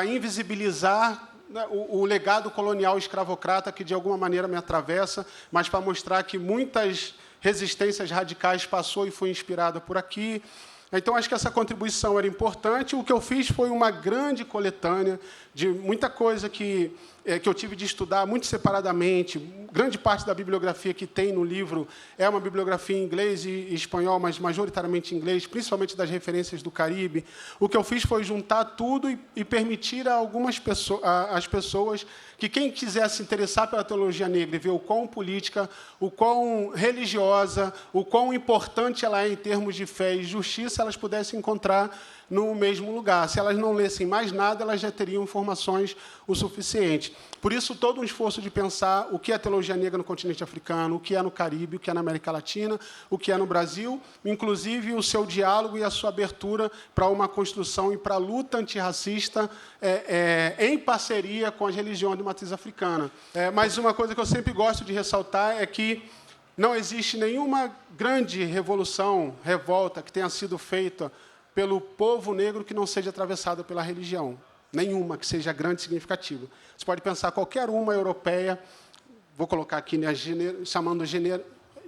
invisibilizar o legado colonial escravocrata que, de alguma maneira, me atravessa, mas para mostrar que muitas resistências radicais passou e foi inspirada por aqui. Então, acho que essa contribuição era importante. O que eu fiz foi uma grande coletânea de muita coisa que eu tive de estudar muito separadamente. Grande parte da bibliografia que tem no livro é uma bibliografia em inglês e espanhol, mas majoritariamente em inglês, principalmente das referências do Caribe. O que eu fiz foi juntar tudo e permitir a algumas pessoas, às pessoas que, quem quisesse se interessar pela teologia negra e ver o quão política, o quão religiosa, o quão importante ela é em termos de fé e justiça, elas pudessem encontrar no mesmo lugar. Se elas não lessem mais nada, elas já teriam informações o suficiente. Por isso, todo um esforço de pensar o que é teologia negra no continente africano, o que é no Caribe, o que é na América Latina, o que é no Brasil, inclusive o seu diálogo e a sua abertura para uma construção e para a luta antirracista em parceria com as religiões de matriz africana. Mas uma coisa que eu sempre gosto de ressaltar é que não existe nenhuma grande revolta que tenha sido feita pelo povo negro que não seja atravessada pela religião. Nenhuma que seja grande e significativa. Você pode pensar qualquer uma europeia, vou colocar aqui, né, chamando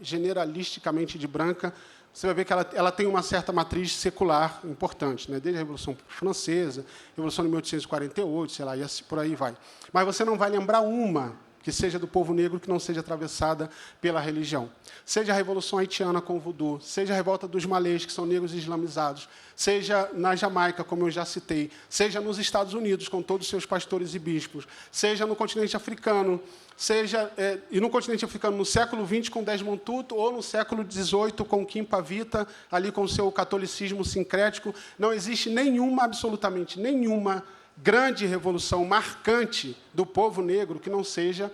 generalisticamente de branca, você vai ver que ela tem uma certa matriz secular importante, né? Desde a Revolução Francesa, Revolução de 1848, sei lá, e assim, por aí vai. Mas você não vai lembrar uma que seja do povo negro que não seja atravessada pela religião. Seja a Revolução Haitiana com o voodoo, seja a Revolta dos Malês, que são negros islamizados, seja na Jamaica, como eu já citei, seja nos Estados Unidos, com todos os seus pastores e bispos, seja no continente africano, seja e no continente africano no século XX com Desmond Tutu, ou no século XVIII com Kim Pavita, ali com o seu catolicismo sincrético, não existe nenhuma, absolutamente nenhuma, grande revolução marcante do povo negro que não seja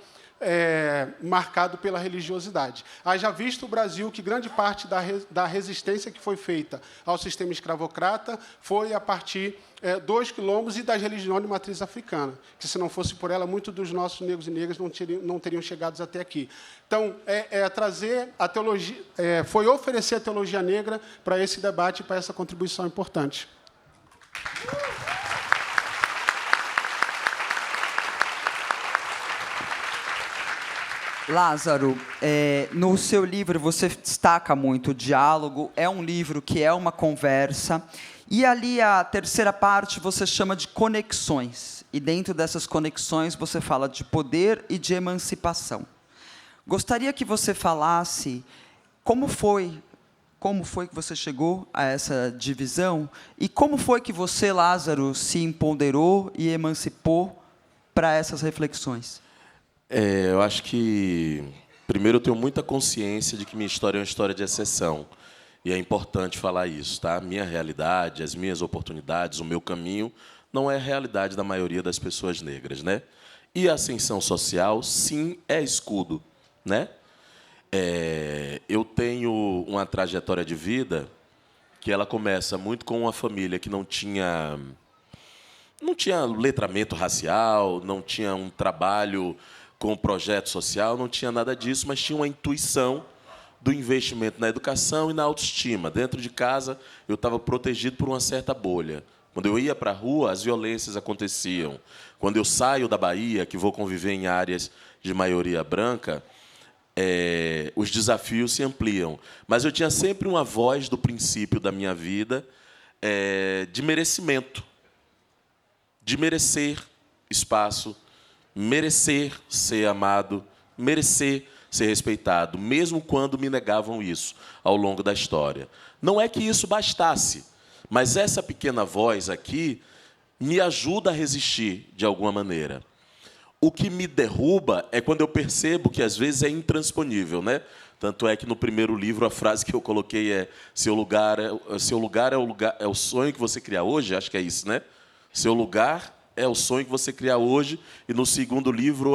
marcado pela religiosidade. Haja visto o Brasil que grande parte da resistência que foi feita ao sistema escravocrata foi a partir dos quilombos e das religiões de matriz africana, que, se não fosse por ela, muitos dos nossos negros e negras não teriam chegado até aqui. Então, trazer a teologia, foi oferecer a teologia negra para esse debate, para essa contribuição importante. Lázaro, no seu livro você destaca muito o diálogo, é um livro que é uma conversa, e ali a terceira parte você chama de conexões, e dentro dessas conexões você fala de poder e de emancipação. Gostaria que você falasse como foi que você chegou a essa divisão, e como foi que você, Lázaro, se empoderou e emancipou para essas reflexões. Eu acho que, primeiro, eu tenho muita consciência de que minha história é uma história de exceção. E é importante falar isso, tá? Minha realidade, as minhas oportunidades, o meu caminho, não é a realidade da maioria das pessoas negras, né? E a ascensão social, sim, é escudo, né? Eu tenho uma trajetória de vida que ela começa muito com uma família que não tinha letramento racial, não tinha um trabalho com projeto social, não tinha nada disso, mas tinha uma intuição do investimento na educação e na autoestima. Dentro de casa, eu estava protegido por uma certa bolha. Quando eu ia para a rua, as violências aconteciam. Quando eu saio da Bahia, que vou conviver em áreas de maioria branca, os desafios se ampliam. Mas eu tinha sempre uma voz do princípio da minha vida de merecimento, de merecer espaço, merecer ser amado, merecer ser respeitado, mesmo quando me negavam isso ao longo da história. Não é que isso bastasse, mas essa pequena voz aqui me ajuda a resistir de alguma maneira. O que me derruba é quando eu percebo que, às vezes, é intransponível, né? Tanto é que, no primeiro livro, a frase que eu coloquei é seu lugar é o sonho que você cria hoje, acho que é isso, né? Seu lugar é o sonho que você cria hoje, e no segundo livro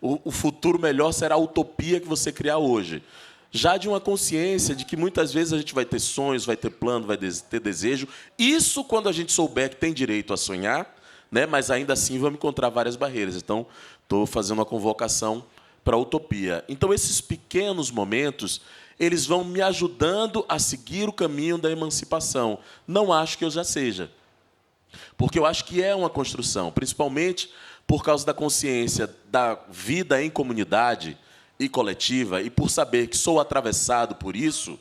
o futuro melhor será a utopia que você criar hoje. Já de uma consciência de que muitas vezes a gente vai ter sonhos, vai ter plano, vai ter desejo. Isso quando a gente souber que tem direito a sonhar, né? Mas ainda assim vamos encontrar várias barreiras. Então, estou fazendo uma convocação para a utopia. Então, esses pequenos momentos, eles vão me ajudando a seguir o caminho da emancipação. Não acho que eu já seja. Porque eu acho que é uma construção, principalmente por causa da consciência da vida em comunidade e coletiva, e por saber que sou atravessado por isso,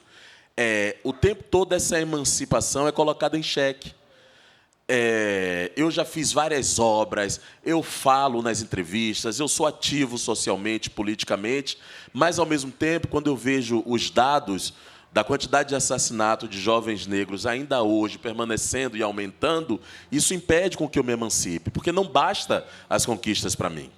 o tempo todo essa emancipação é colocada em xeque. Eu já fiz várias obras, eu falo nas entrevistas, eu sou ativo socialmente, politicamente, mas, ao mesmo tempo, quando eu vejo os dados da quantidade de assassinato de jovens negros ainda hoje permanecendo e aumentando, isso impede com que eu me emancipe, porque não basta as conquistas para mim.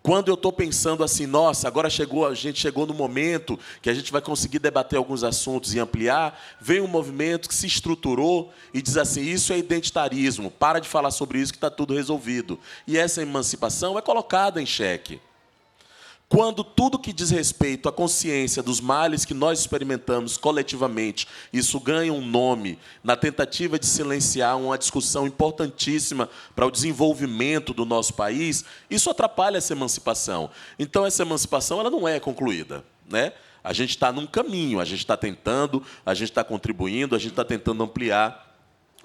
Quando eu estou pensando assim, nossa, agora a gente chegou no momento que a gente vai conseguir debater alguns assuntos e ampliar, vem um movimento que se estruturou e diz assim, isso é identitarismo, para de falar sobre isso que está tudo resolvido. E essa emancipação é colocada em xeque. Quando tudo que diz respeito à consciência dos males que nós experimentamos coletivamente, isso ganha um nome na tentativa de silenciar uma discussão importantíssima para o desenvolvimento do nosso país, isso atrapalha essa emancipação. Então, essa emancipação ela não é concluída, né? A gente está num caminho, a gente está tentando, a gente está contribuindo, a gente está tentando ampliar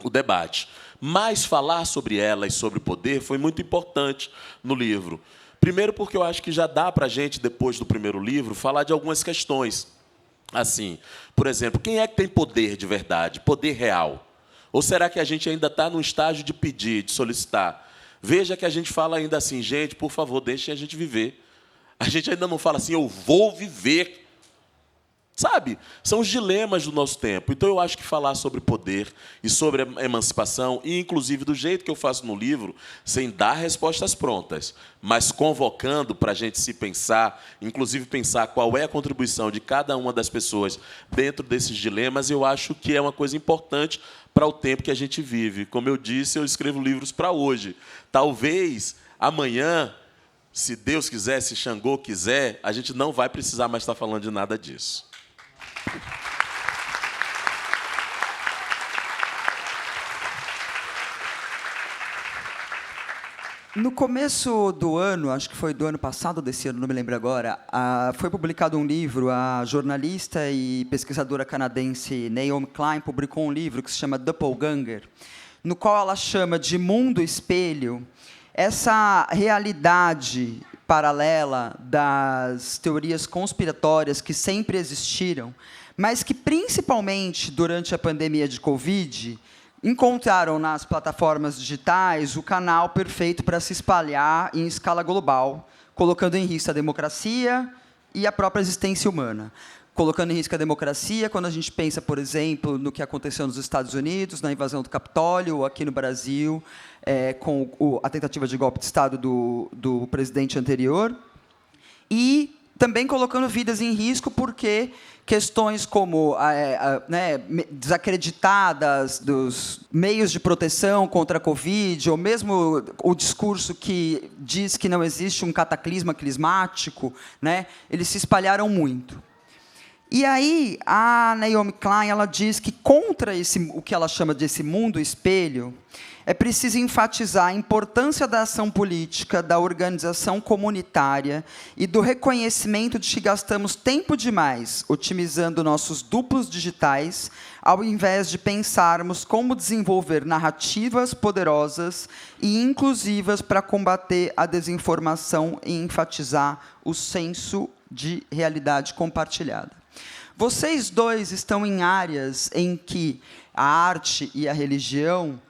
o debate. Mas falar sobre ela e sobre o poder foi muito importante no livro. Primeiro porque eu acho que já dá para a gente, depois do primeiro livro, falar de algumas questões. Assim, por exemplo, quem é que tem poder de verdade, poder real? Ou será que a gente ainda está no estágio de pedir, de solicitar? Veja que a gente fala ainda assim, gente, por favor, deixem a gente viver. A gente ainda não fala assim, eu vou viver. Sabe? São os dilemas do nosso tempo. Então, eu acho que falar sobre poder e sobre a emancipação, e, inclusive, do jeito que eu faço no livro, sem dar respostas prontas, mas convocando para a gente se pensar, inclusive pensar qual é a contribuição de cada uma das pessoas dentro desses dilemas, eu acho que é uma coisa importante para o tempo que a gente vive. Como eu disse, eu escrevo livros para hoje. Talvez, amanhã, se Deus quiser, se Xangô quiser, a gente não vai precisar mais estar falando de nada disso. No começo do ano, acho que foi do ano passado ou desse ano, não me lembro agora, foi publicado um livro, a jornalista e pesquisadora canadense Naomi Klein publicou um livro que se chama Doppelganger, no qual ela chama de mundo espelho essa realidade paralela das teorias conspiratórias que sempre existiram, mas que, principalmente durante a pandemia de Covid, encontraram nas plataformas digitais o canal perfeito para se espalhar em escala global, colocando em risco a democracia e a própria existência humana. Colocando em risco a democracia, quando a gente pensa, por exemplo, no que aconteceu nos Estados Unidos, na invasão do Capitólio, ou aqui no Brasil, com a tentativa de golpe de Estado do presidente anterior, e também colocando vidas em risco porque questões como desacreditadas dos meios de proteção contra a Covid, ou mesmo o discurso que diz que não existe um cataclisma climático, eles se espalharam muito. E aí, a Naomi Klein ela diz que, contra o que ela chama de esse mundo espelho, é preciso enfatizar a importância da ação política, da organização comunitária e do reconhecimento de que gastamos tempo demais otimizando nossos duplos digitais, ao invés de pensarmos como desenvolver narrativas poderosas e inclusivas para combater a desinformação e enfatizar o senso de realidade compartilhada. Vocês dois estão em áreas em que a arte e a religião,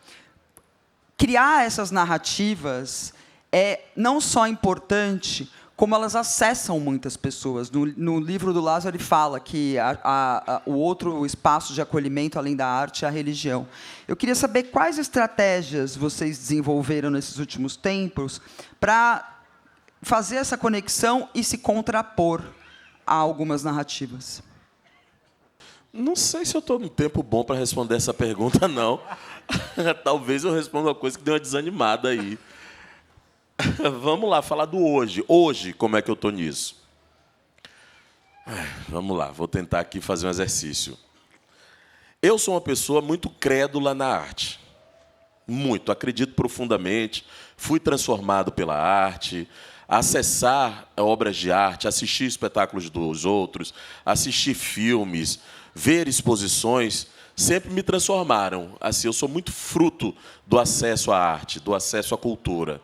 criar essas narrativas é não só importante, como elas acessam muitas pessoas. No livro do Lázaro, ele fala que o outro espaço de acolhimento, além da arte, é a religião. Eu queria saber quais estratégias vocês desenvolveram nesses últimos tempos para fazer essa conexão e se contrapor a algumas narrativas. Não sei se eu estou num tempo bom para responder essa pergunta, não. Talvez eu responda uma coisa que deu uma desanimada aí. Vamos lá, falar do hoje. Hoje, como é que eu estou nisso? Vamos lá, vou tentar aqui fazer um exercício. Eu sou uma pessoa muito crédula na arte. Muito, acredito profundamente. Fui transformado pela arte. Acessar obras de arte, assistir espetáculos dos outros, assistir filmes, ver exposições, sempre me transformaram. Assim, eu sou muito fruto do acesso à arte, do acesso à cultura.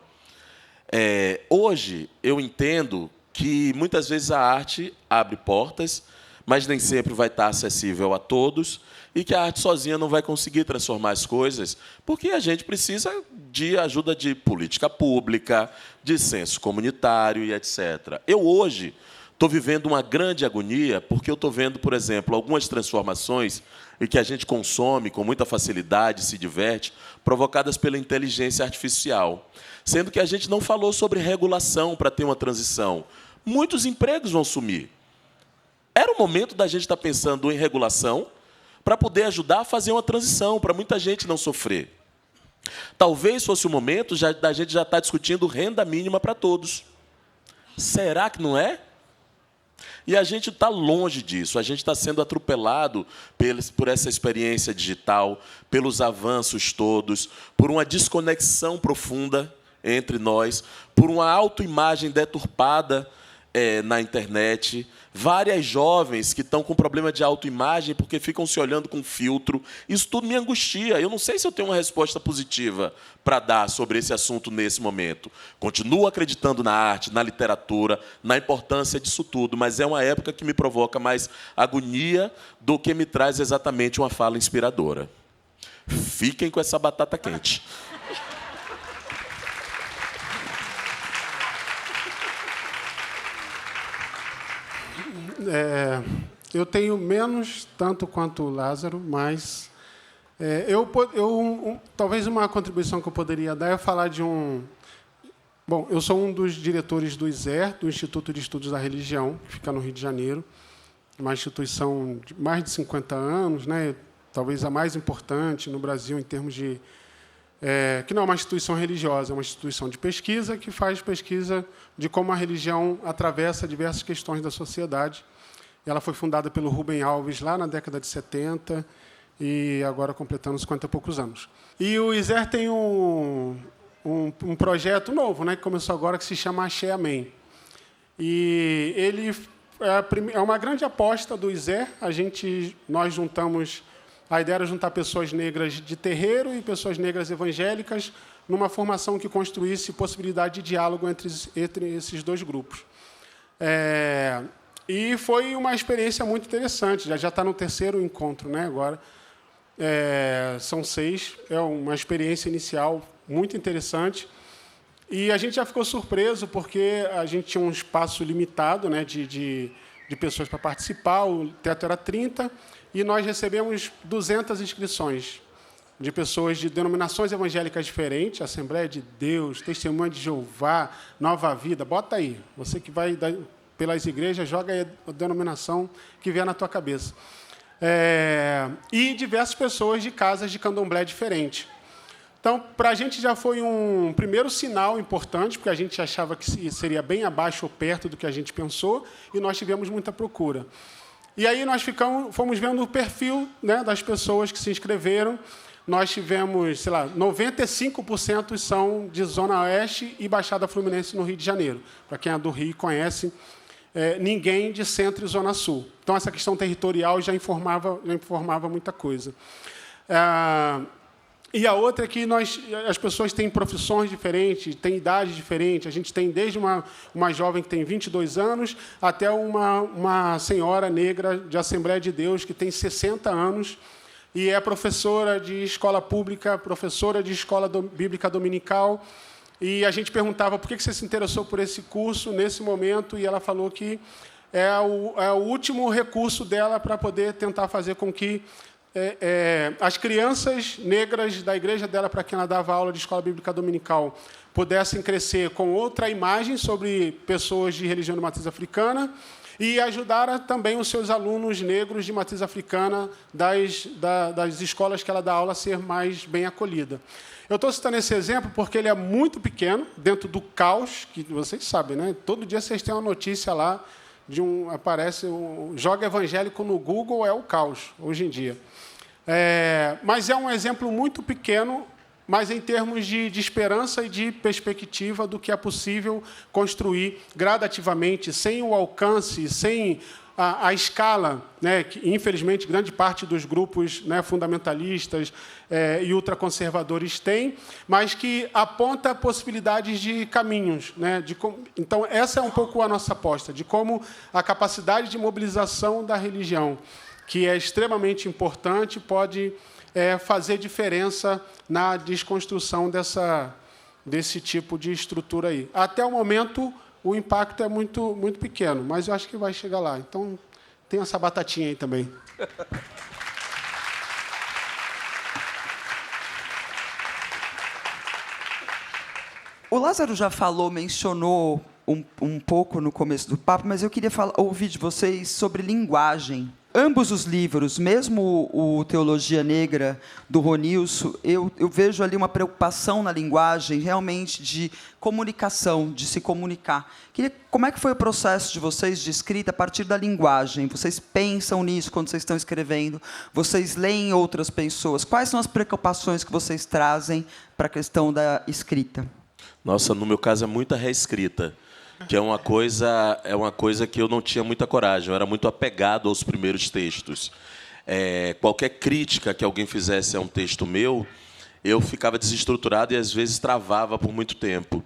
Hoje, eu entendo que, muitas vezes, a arte abre portas, mas nem sempre vai estar acessível a todos, e que a arte sozinha não vai conseguir transformar as coisas, porque a gente precisa de ajuda de política pública, de senso comunitário e etc. Eu, hoje, estou vivendo uma grande agonia, porque eu estou vendo, por exemplo, algumas transformações e que a gente consome com muita facilidade, se diverte, provocadas pela inteligência artificial. Sendo que a gente não falou sobre regulação para ter uma transição. Muitos empregos vão sumir. Era o momento da gente estar pensando em regulação para poder ajudar a fazer uma transição, para muita gente não sofrer. Talvez fosse o momento da gente já estar discutindo renda mínima para todos. Será que não é? E a gente está longe disso, a gente está sendo atropelado por essa experiência digital, pelos avanços todos, por uma desconexão profunda entre nós, por uma autoimagem deturpada na internet, várias jovens que estão com problema de autoimagem porque ficam se olhando com filtro. Isso tudo me angustia. Eu não sei se eu tenho uma resposta positiva para dar sobre esse assunto nesse momento. Continuo acreditando na arte, na literatura, na importância disso tudo, mas é uma época que me provoca mais agonia do que me traz exatamente uma fala inspiradora. Fiquem com essa batata quente. Eu tenho menos tanto quanto o Lázaro, mas talvez uma contribuição que eu poderia dar é falar de um... Bom, eu sou um dos diretores do ISER, do Instituto de Estudos da Religião, que fica no Rio de Janeiro, uma instituição de mais de 50 anos, né? Talvez a mais importante no Brasil em termos de... que não é uma instituição religiosa, é uma instituição de pesquisa que faz pesquisa de como a religião atravessa diversas questões da sociedade. Ela foi fundada pelo Rubem Alves lá na década de 70 e agora completando 50 e poucos anos. E o ISER tem um projeto novo, né, que começou agora, que se chama Axé Amém. E ele é uma grande aposta do ISER. Nós juntamos... A ideia era juntar pessoas negras de terreiro e pessoas negras evangélicas numa formação que construísse possibilidade de diálogo entre esses dois grupos. E foi uma experiência muito interessante. Já está no 3º encontro, né, agora. São 6. É uma experiência inicial muito interessante. E a gente já ficou surpreso, porque a gente tinha um espaço limitado, né, de pessoas para participar. O teto era 30, e nós recebemos 200 inscrições de pessoas de denominações evangélicas diferentes, Assembleia de Deus, Testemunha de Jeová, Nova Vida. Bota aí. Você que vai pelas igrejas, joga aí a denominação que vier na tua cabeça. E diversas pessoas de casas de candomblé diferentes. Então, para a gente já foi um primeiro sinal importante, porque a gente achava que seria bem abaixo ou perto do que a gente pensou, e nós tivemos muita procura. E aí nós fomos vendo o perfil, né, das pessoas que se inscreveram. Nós tivemos, 95% são de Zona Oeste e Baixada Fluminense no Rio de Janeiro. Para quem é do Rio conhece, ninguém de Centro e Zona Sul. Então, essa questão territorial já informava muita coisa. E a outra é que as pessoas têm profissões diferentes, têm idades diferentes. A gente tem desde uma jovem que tem 22 anos até uma senhora negra de Assembleia de Deus que tem 60 anos e é professora de escola pública, professora de escola bíblica dominical. E a gente perguntava por que você se interessou por esse curso nesse momento, e ela falou que é o último recurso dela para poder tentar fazer com que as crianças negras da igreja dela, para quem ela dava aula de escola bíblica dominical, pudessem crescer com outra imagem sobre pessoas de religião de matriz africana e ajudar também os seus alunos negros de matriz africana das escolas que ela dá aula a ser mais bem acolhida. Eu estou citando esse exemplo porque ele é muito pequeno, dentro do caos, que vocês sabem, né? Todo dia vocês têm uma notícia lá, aparece joga evangélico no Google, é o caos, hoje em dia. Mas é um exemplo muito pequeno, mas em termos de esperança e de perspectiva do que é possível construir gradativamente, sem o alcance, sem a escala, né, que, infelizmente, grande parte dos grupos, né, fundamentalistas e ultraconservadores têm, mas que aponta possibilidades de caminhos. Né, então, essa é um pouco a nossa aposta, de como a capacidade de mobilização da religião, que é extremamente importante, pode fazer diferença na desconstrução desse tipo de estrutura aí. Até o momento, o impacto é muito, muito pequeno, mas eu acho que vai chegar lá. Então, tem essa batatinha aí também. O Lázaro já mencionou um pouco no começo do papo, mas eu queria ouvir de vocês sobre linguagem. Ambos os livros, mesmo o Teologia Negra, do Ronilson, eu vejo ali uma preocupação na linguagem, realmente, de comunicação, de se comunicar. Como é que foi o processo de vocês de escrita a partir da linguagem? Vocês pensam nisso quando vocês estão escrevendo? Vocês leem outras pessoas? Quais são as preocupações que vocês trazem para a questão da escrita? Nossa, no meu caso é muita reescrita. que é uma coisa que eu não tinha muita coragem. Eu era muito apegado aos primeiros textos. Qualquer crítica que alguém fizesse a um texto meu, eu ficava desestruturado e, às vezes, travava por muito tempo.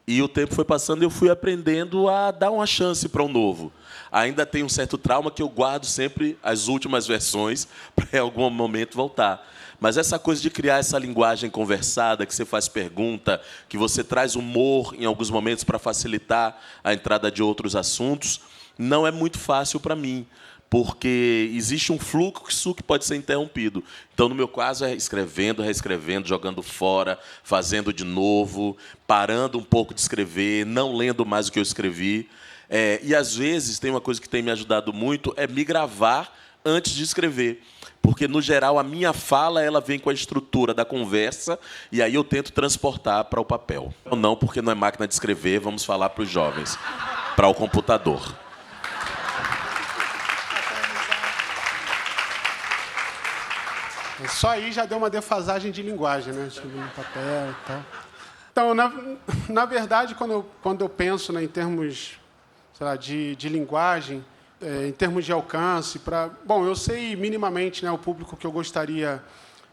E o tempo foi passando e eu fui aprendendo a dar uma chance para o novo. Ainda tem um certo trauma que eu guardo sempre as últimas versões para, em algum momento, voltar. Mas essa coisa de criar essa linguagem conversada, que você faz pergunta, que você traz humor em alguns momentos para facilitar a entrada de outros assuntos, não é muito fácil para mim, porque existe um fluxo que pode ser interrompido. Então, no meu caso, é escrevendo, reescrevendo, jogando fora, fazendo de novo, parando um pouco de escrever, não lendo mais o que eu escrevi. E, às vezes, tem uma coisa que tem me ajudado muito, é me gravar antes de escrever. Porque, no geral, a minha fala ela vem com a estrutura da conversa e aí eu tento transportar para o papel. Não, porque não é máquina de escrever, vamos falar para os jovens, para o computador. Só aí já deu uma defasagem de linguagem, né? Escrever no papel e tal. Então, na verdade, quando eu penso, né, em termos, sei lá, de linguagem, em termos de alcance, bom, eu sei minimamente, né, o público que eu gostaria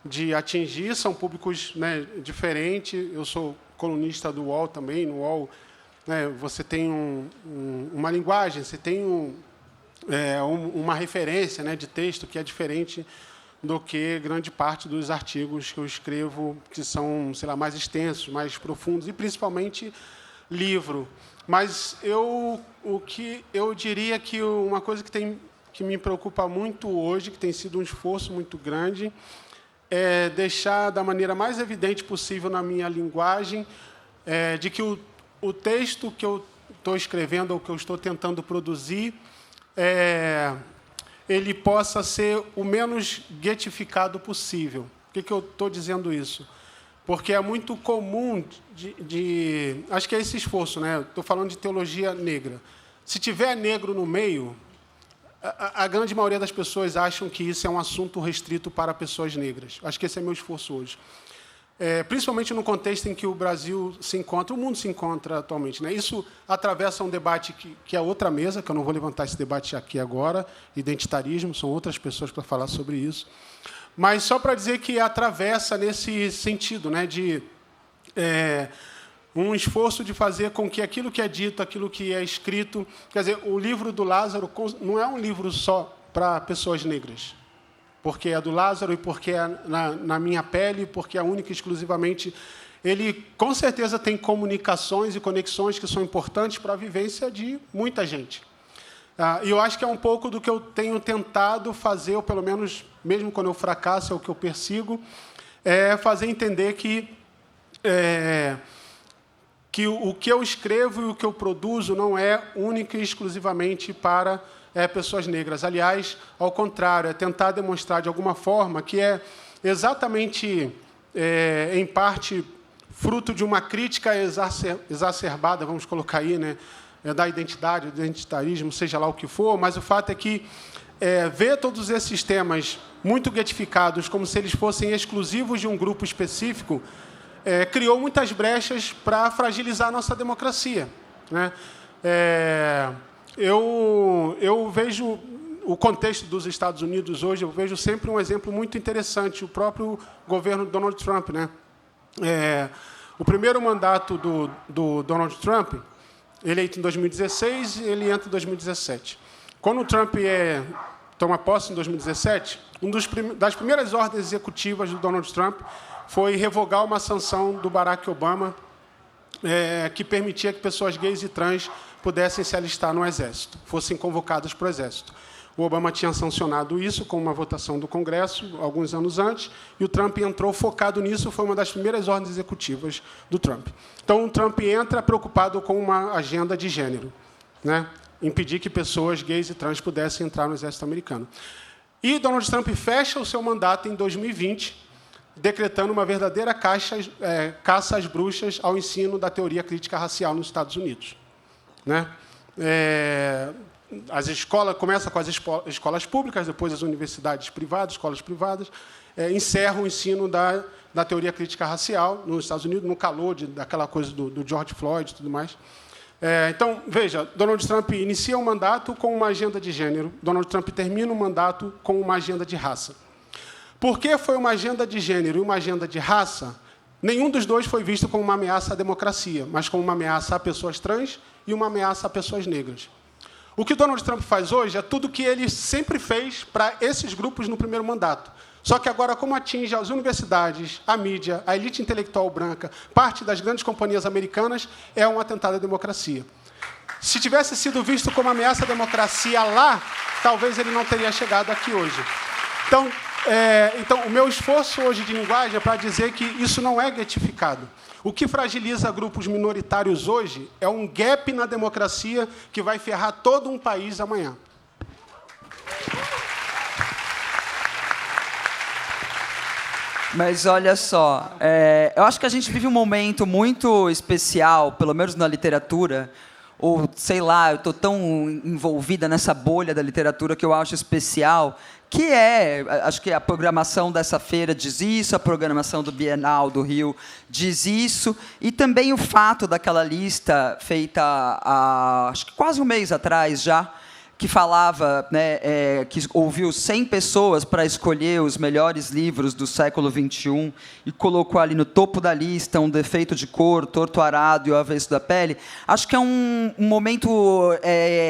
de atingir, são públicos, né, diferentes. Eu sou colunista do UOL também. No UOL, né, você tem uma linguagem, você tem uma referência, né, de texto que é diferente do que grande parte dos artigos que eu escrevo, que são, sei lá, mais extensos, mais profundos, e principalmente livro. Mas eu diria que uma coisa que me preocupa muito hoje, que tem sido um esforço muito grande, é deixar da maneira mais evidente possível na minha linguagem de que o texto que eu estou escrevendo ou que eu estou tentando produzir ele possa ser o menos guetificado possível. Por que eu estou dizendo isso? Porque é muito comum acho que é esse esforço, né? Estou falando de teologia negra. Se tiver negro no meio, a grande maioria das pessoas acham que isso é um assunto restrito para pessoas negras. Acho que esse é meu esforço hoje. Principalmente no contexto em que o Brasil se encontra, o mundo se encontra atualmente, né? Isso atravessa um debate que é outra mesa, que eu não vou levantar esse debate aqui agora, identitarismo, são outras pessoas para falar sobre isso. Mas só para dizer que atravessa nesse sentido, né, de um esforço de fazer com que aquilo que é dito, aquilo que é escrito... Quer dizer, o livro do Lázaro não é um livro só para pessoas negras, porque é do Lázaro e porque é na minha pele, porque é única e exclusivamente... Ele, com certeza, tem comunicações e conexões que são importantes para a vivência de muita gente. E eu acho que é um pouco do que eu tenho tentado fazer, ou pelo menos, mesmo quando eu fracasso, é o que eu persigo, fazer entender que o que eu escrevo e o que eu produzo não é única e exclusivamente para pessoas negras. Aliás, ao contrário, é tentar demonstrar de alguma forma que é exatamente, em parte, fruto de uma crítica exacerbada, vamos colocar aí, né, da identidade, do identitarismo, seja lá o que for, mas o fato é que ver todos esses temas muito guetificados, como se eles fossem exclusivos de um grupo específico, criou muitas brechas para fragilizar a nossa democracia, né? Eu vejo o contexto dos Estados Unidos hoje, eu vejo sempre um exemplo muito interessante, o próprio governo Donald Trump, né? O primeiro mandato do Donald Trump, eleito em 2016, ele entra em 2017. Quando o Trump toma posse em 2017, das primeiras ordens executivas do Donald Trump foi revogar uma sanção do Barack Obama que permitia que pessoas gays e trans pudessem se alistar no Exército, fossem convocadas para o Exército. O Obama tinha sancionado isso com uma votação do Congresso, alguns anos antes, e o Trump entrou focado nisso, foi uma das primeiras ordens executivas do Trump. Então, o Trump entra preocupado com uma agenda de gênero, né? Impedir que pessoas gays e trans pudessem entrar no Exército americano. E Donald Trump fecha o seu mandato em 2020, decretando uma verdadeira caça às bruxas ao ensino da teoria crítica racial nos Estados Unidos, né? As escolas começa com as escolas públicas, depois as universidades privadas, escolas privadas, encerram o ensino da teoria crítica racial nos Estados Unidos, no calor daquela coisa do George Floyd e tudo mais. Então, veja, Donald Trump inicia um mandato com uma agenda de gênero, Donald Trump termina um mandato com uma agenda de raça. Por que foi uma agenda de gênero e uma agenda de raça? Nenhum dos dois foi visto como uma ameaça à democracia, mas como uma ameaça a pessoas trans e uma ameaça a pessoas negras. O que Donald Trump faz hoje é tudo o que ele sempre fez para esses grupos no primeiro mandato. Só que agora, como atinge as universidades, a mídia, a elite intelectual branca, parte das grandes companhias americanas, é um atentado à democracia. Se tivesse sido visto como ameaça à democracia lá, talvez ele não teria chegado aqui hoje. Então, o meu esforço hoje de linguagem é para dizer que isso não é getificado. O que fragiliza grupos minoritários hoje é um gap na democracia que vai ferrar todo um país amanhã. Mas olha só, eu acho que a gente vive um momento muito especial, pelo menos na literatura, ou sei lá, eu estou tão envolvida nessa bolha da literatura que eu acho especial, que acho que a programação dessa feira diz isso, a programação do Bienal do Rio diz isso, e também o fato daquela lista feita acho que quase um mês atrás já, que falava, que ouviu 100 pessoas para escolher os melhores livros do século XXI e colocou ali no topo da lista Um Defeito de Cor, Torto Arado e O Avesso da Pele. Acho que é um momento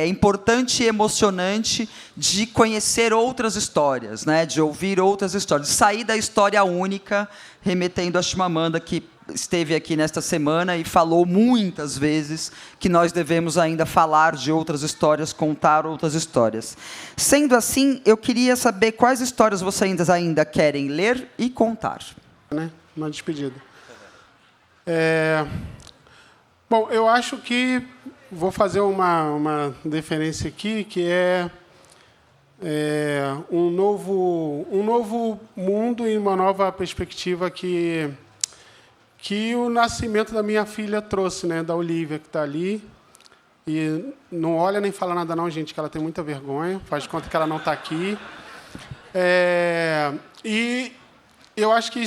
importante e emocionante de conhecer outras histórias, de ouvir outras histórias, de sair da história única, remetendo a Chimamanda, que esteve aqui nesta semana e falou muitas vezes que nós devemos ainda falar de outras histórias, contar outras histórias. Sendo assim, eu queria saber quais histórias vocês ainda querem ler e contar. Uma despedida. Bom, eu acho que vou fazer uma deferência aqui, que é um novo mundo e uma nova perspectiva que o nascimento da minha filha trouxe, da Olivia, que está ali. E não olha nem fala nada não, gente, que ela tem muita vergonha. Faz de conta que ela não está aqui. E eu acho que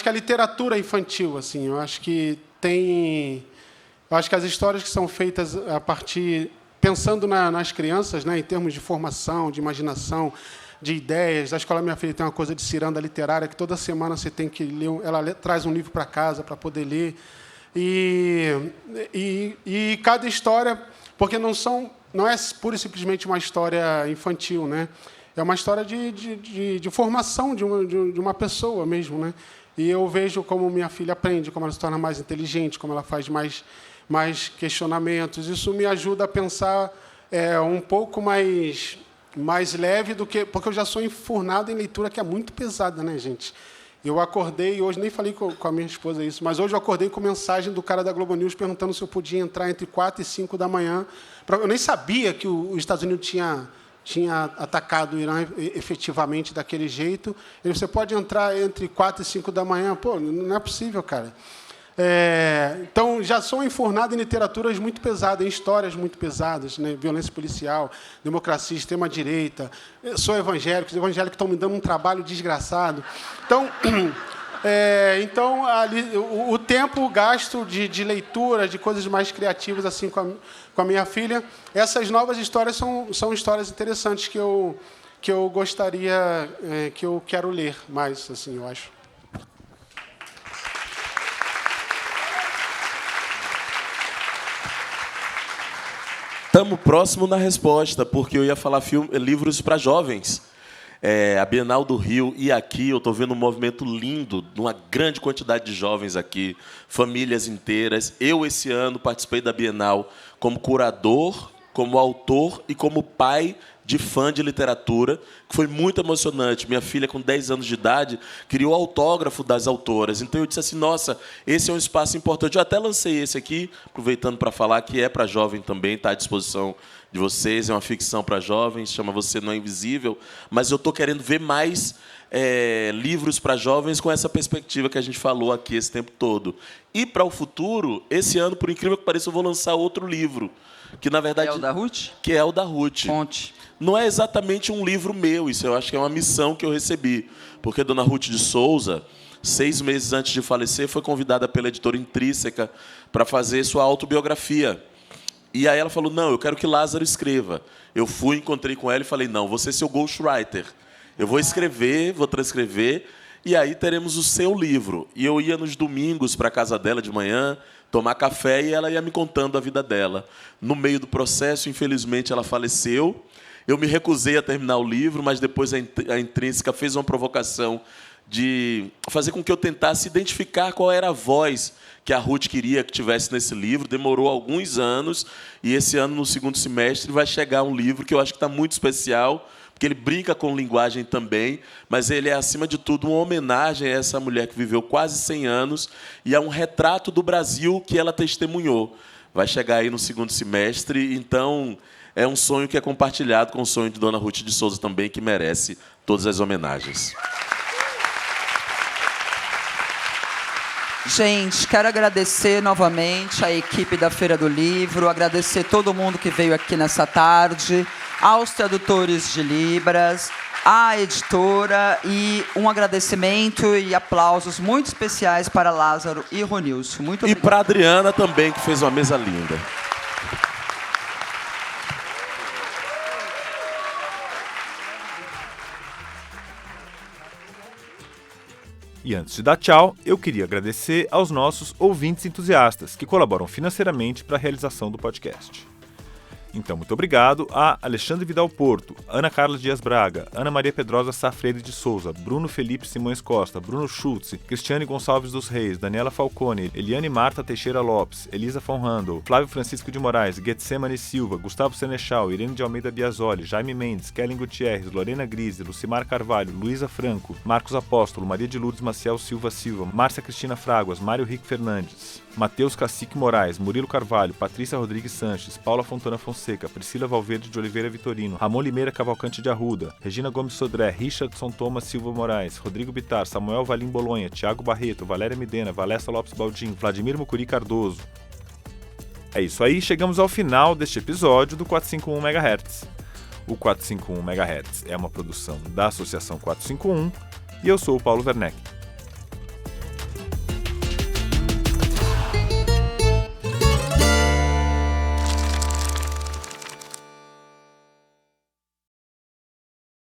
a literatura infantil, assim, eu acho que as histórias que são feitas a partir pensando nas crianças, em termos de formação, de imaginação, de ideias. A escola minha filha tem uma coisa de ciranda literária, que toda semana você tem que ler, ela traz um livro para casa para poder ler. E cada história, porque não é pura e simplesmente uma história infantil, é uma história de formação de uma pessoa mesmo. E eu vejo como minha filha aprende, como ela se torna mais inteligente, como ela faz mais questionamentos. Isso me ajuda a pensar um pouco mais leve do que... Porque eu já sou enfurnado em leitura que é muito pesada, gente? Eu acordei, hoje nem falei com a minha esposa isso, mas hoje eu acordei com mensagem do cara da Globo News perguntando se eu podia entrar entre 4 e 5 da manhã. Eu nem sabia que os Estados Unidos tinha atacado o Irã efetivamente daquele jeito. Ele, você pode entrar entre 4 e 5 da manhã? Pô, não é possível, cara. Então, já sou enfurnado em literaturas muito pesadas, em histórias muito pesadas, violência policial, democracia, extrema-direita. Sou evangélico, os evangélicos estão me dando um trabalho desgraçado. Então, o tempo gasto de leitura, de coisas mais criativas assim com a minha filha, essas novas histórias são histórias interessantes que eu gostaria, que eu quero ler mais, assim, eu acho. Estamos próximo na resposta, porque eu ia falar livros para jovens. A Bienal do Rio e aqui eu estou vendo um movimento lindo, de uma grande quantidade de jovens aqui, famílias inteiras. Eu, esse ano, participei da Bienal como curador, como autor e como pai de fã de literatura, que foi muito emocionante. Minha filha, com 10 anos de idade, criou o autógrafo das autoras. Então, eu disse assim, nossa, esse é um espaço importante. Eu até lancei esse aqui, aproveitando para falar que é para jovem também, está à disposição de vocês. É uma ficção para jovens, chama Você Não é Invisível. Mas eu estou querendo ver mais livros para jovens com essa perspectiva que a gente falou aqui esse tempo todo. E, para o futuro, esse ano, por incrível que pareça, eu vou lançar outro livro, que, na verdade... É o da Ruth? Que é o da Ruth. Fonte. Não é exatamente um livro meu, isso eu acho que é uma missão que eu recebi. Porque Dona Ruth de Souza 6 meses antes de falecer, foi convidada pela editora Intrínseca para fazer sua autobiografia. E aí ela falou, não, eu quero que Lázaro escreva. Eu fui, encontrei com ela e falei, não, você é seu ghostwriter. Eu vou escrever, vou transcrever, e aí teremos o seu livro. E eu ia nos domingos para a casa dela de manhã, tomar café, e ela ia me contando a vida dela. No meio do processo, infelizmente, ela faleceu. Eu me recusei a terminar o livro, mas depois a Intrínseca fez uma provocação de fazer com que eu tentasse identificar qual era a voz que a Ruth queria que tivesse nesse livro. Demorou alguns anos, e esse ano, no segundo semestre, vai chegar um livro que eu acho que está muito especial, porque ele brinca com linguagem também, mas ele é, acima de tudo, uma homenagem a essa mulher que viveu quase 100 anos e é um retrato do Brasil que ela testemunhou. Vai chegar aí no segundo semestre, então é um sonho que é compartilhado com o sonho de Dona Ruth de Souza também, que merece todas as homenagens. Gente, quero agradecer novamente a equipe da Feira do Livro, agradecer todo mundo que veio aqui nessa tarde, aos tradutores de Libras, à editora, e um agradecimento e aplausos muito especiais para Lázaro e Ronilson. Muito obrigado. E para a Adriana também, que fez uma mesa linda. E antes de dar tchau, eu queria agradecer aos nossos ouvintes entusiastas que colaboram financeiramente para a realização do podcast. Então, muito obrigado a Alexandre Vidal Porto, Ana Carla Dias Braga, Ana Maria Pedrosa Sá Freire de Souza, Bruno Felipe Simões Costa, Bruno Schultz, Cristiane Gonçalves dos Reis, Daniela Falcone, Eliane Marta Teixeira Lopes, Elisa von Handel, Flávio Francisco de Moraes, Getsemane Silva, Gustavo Senechal, Irene de Almeida Biasoli, Jaime Mendes, Kellen Gutierrez, Lorena Grise, Lucimar Carvalho, Luísa Franco, Marcos Apóstolo, Maria de Lourdes Maciel Silva Silva, Márcia Cristina Fraguas, Mário Rico Fernandes, Matheus Cacique Moraes, Murilo Carvalho, Patrícia Rodrigues Sanches, Paula Fontana Fonseca, Priscila Valverde de Oliveira Vitorino, Ramon Limeira Cavalcante de Arruda, Regina Gomes Sodré, Richardson Thomas Silva Moraes, Rodrigo Bittar, Samuel Valim Bolonha, Tiago Barreto, Valéria Midena, Valessa Lopes Baldin, Vladimir Mucuri Cardoso. É isso aí, chegamos ao final deste episódio do 451 MHz. O 451 MHz é uma produção da Associação 451 e eu sou o Paulo Werneck.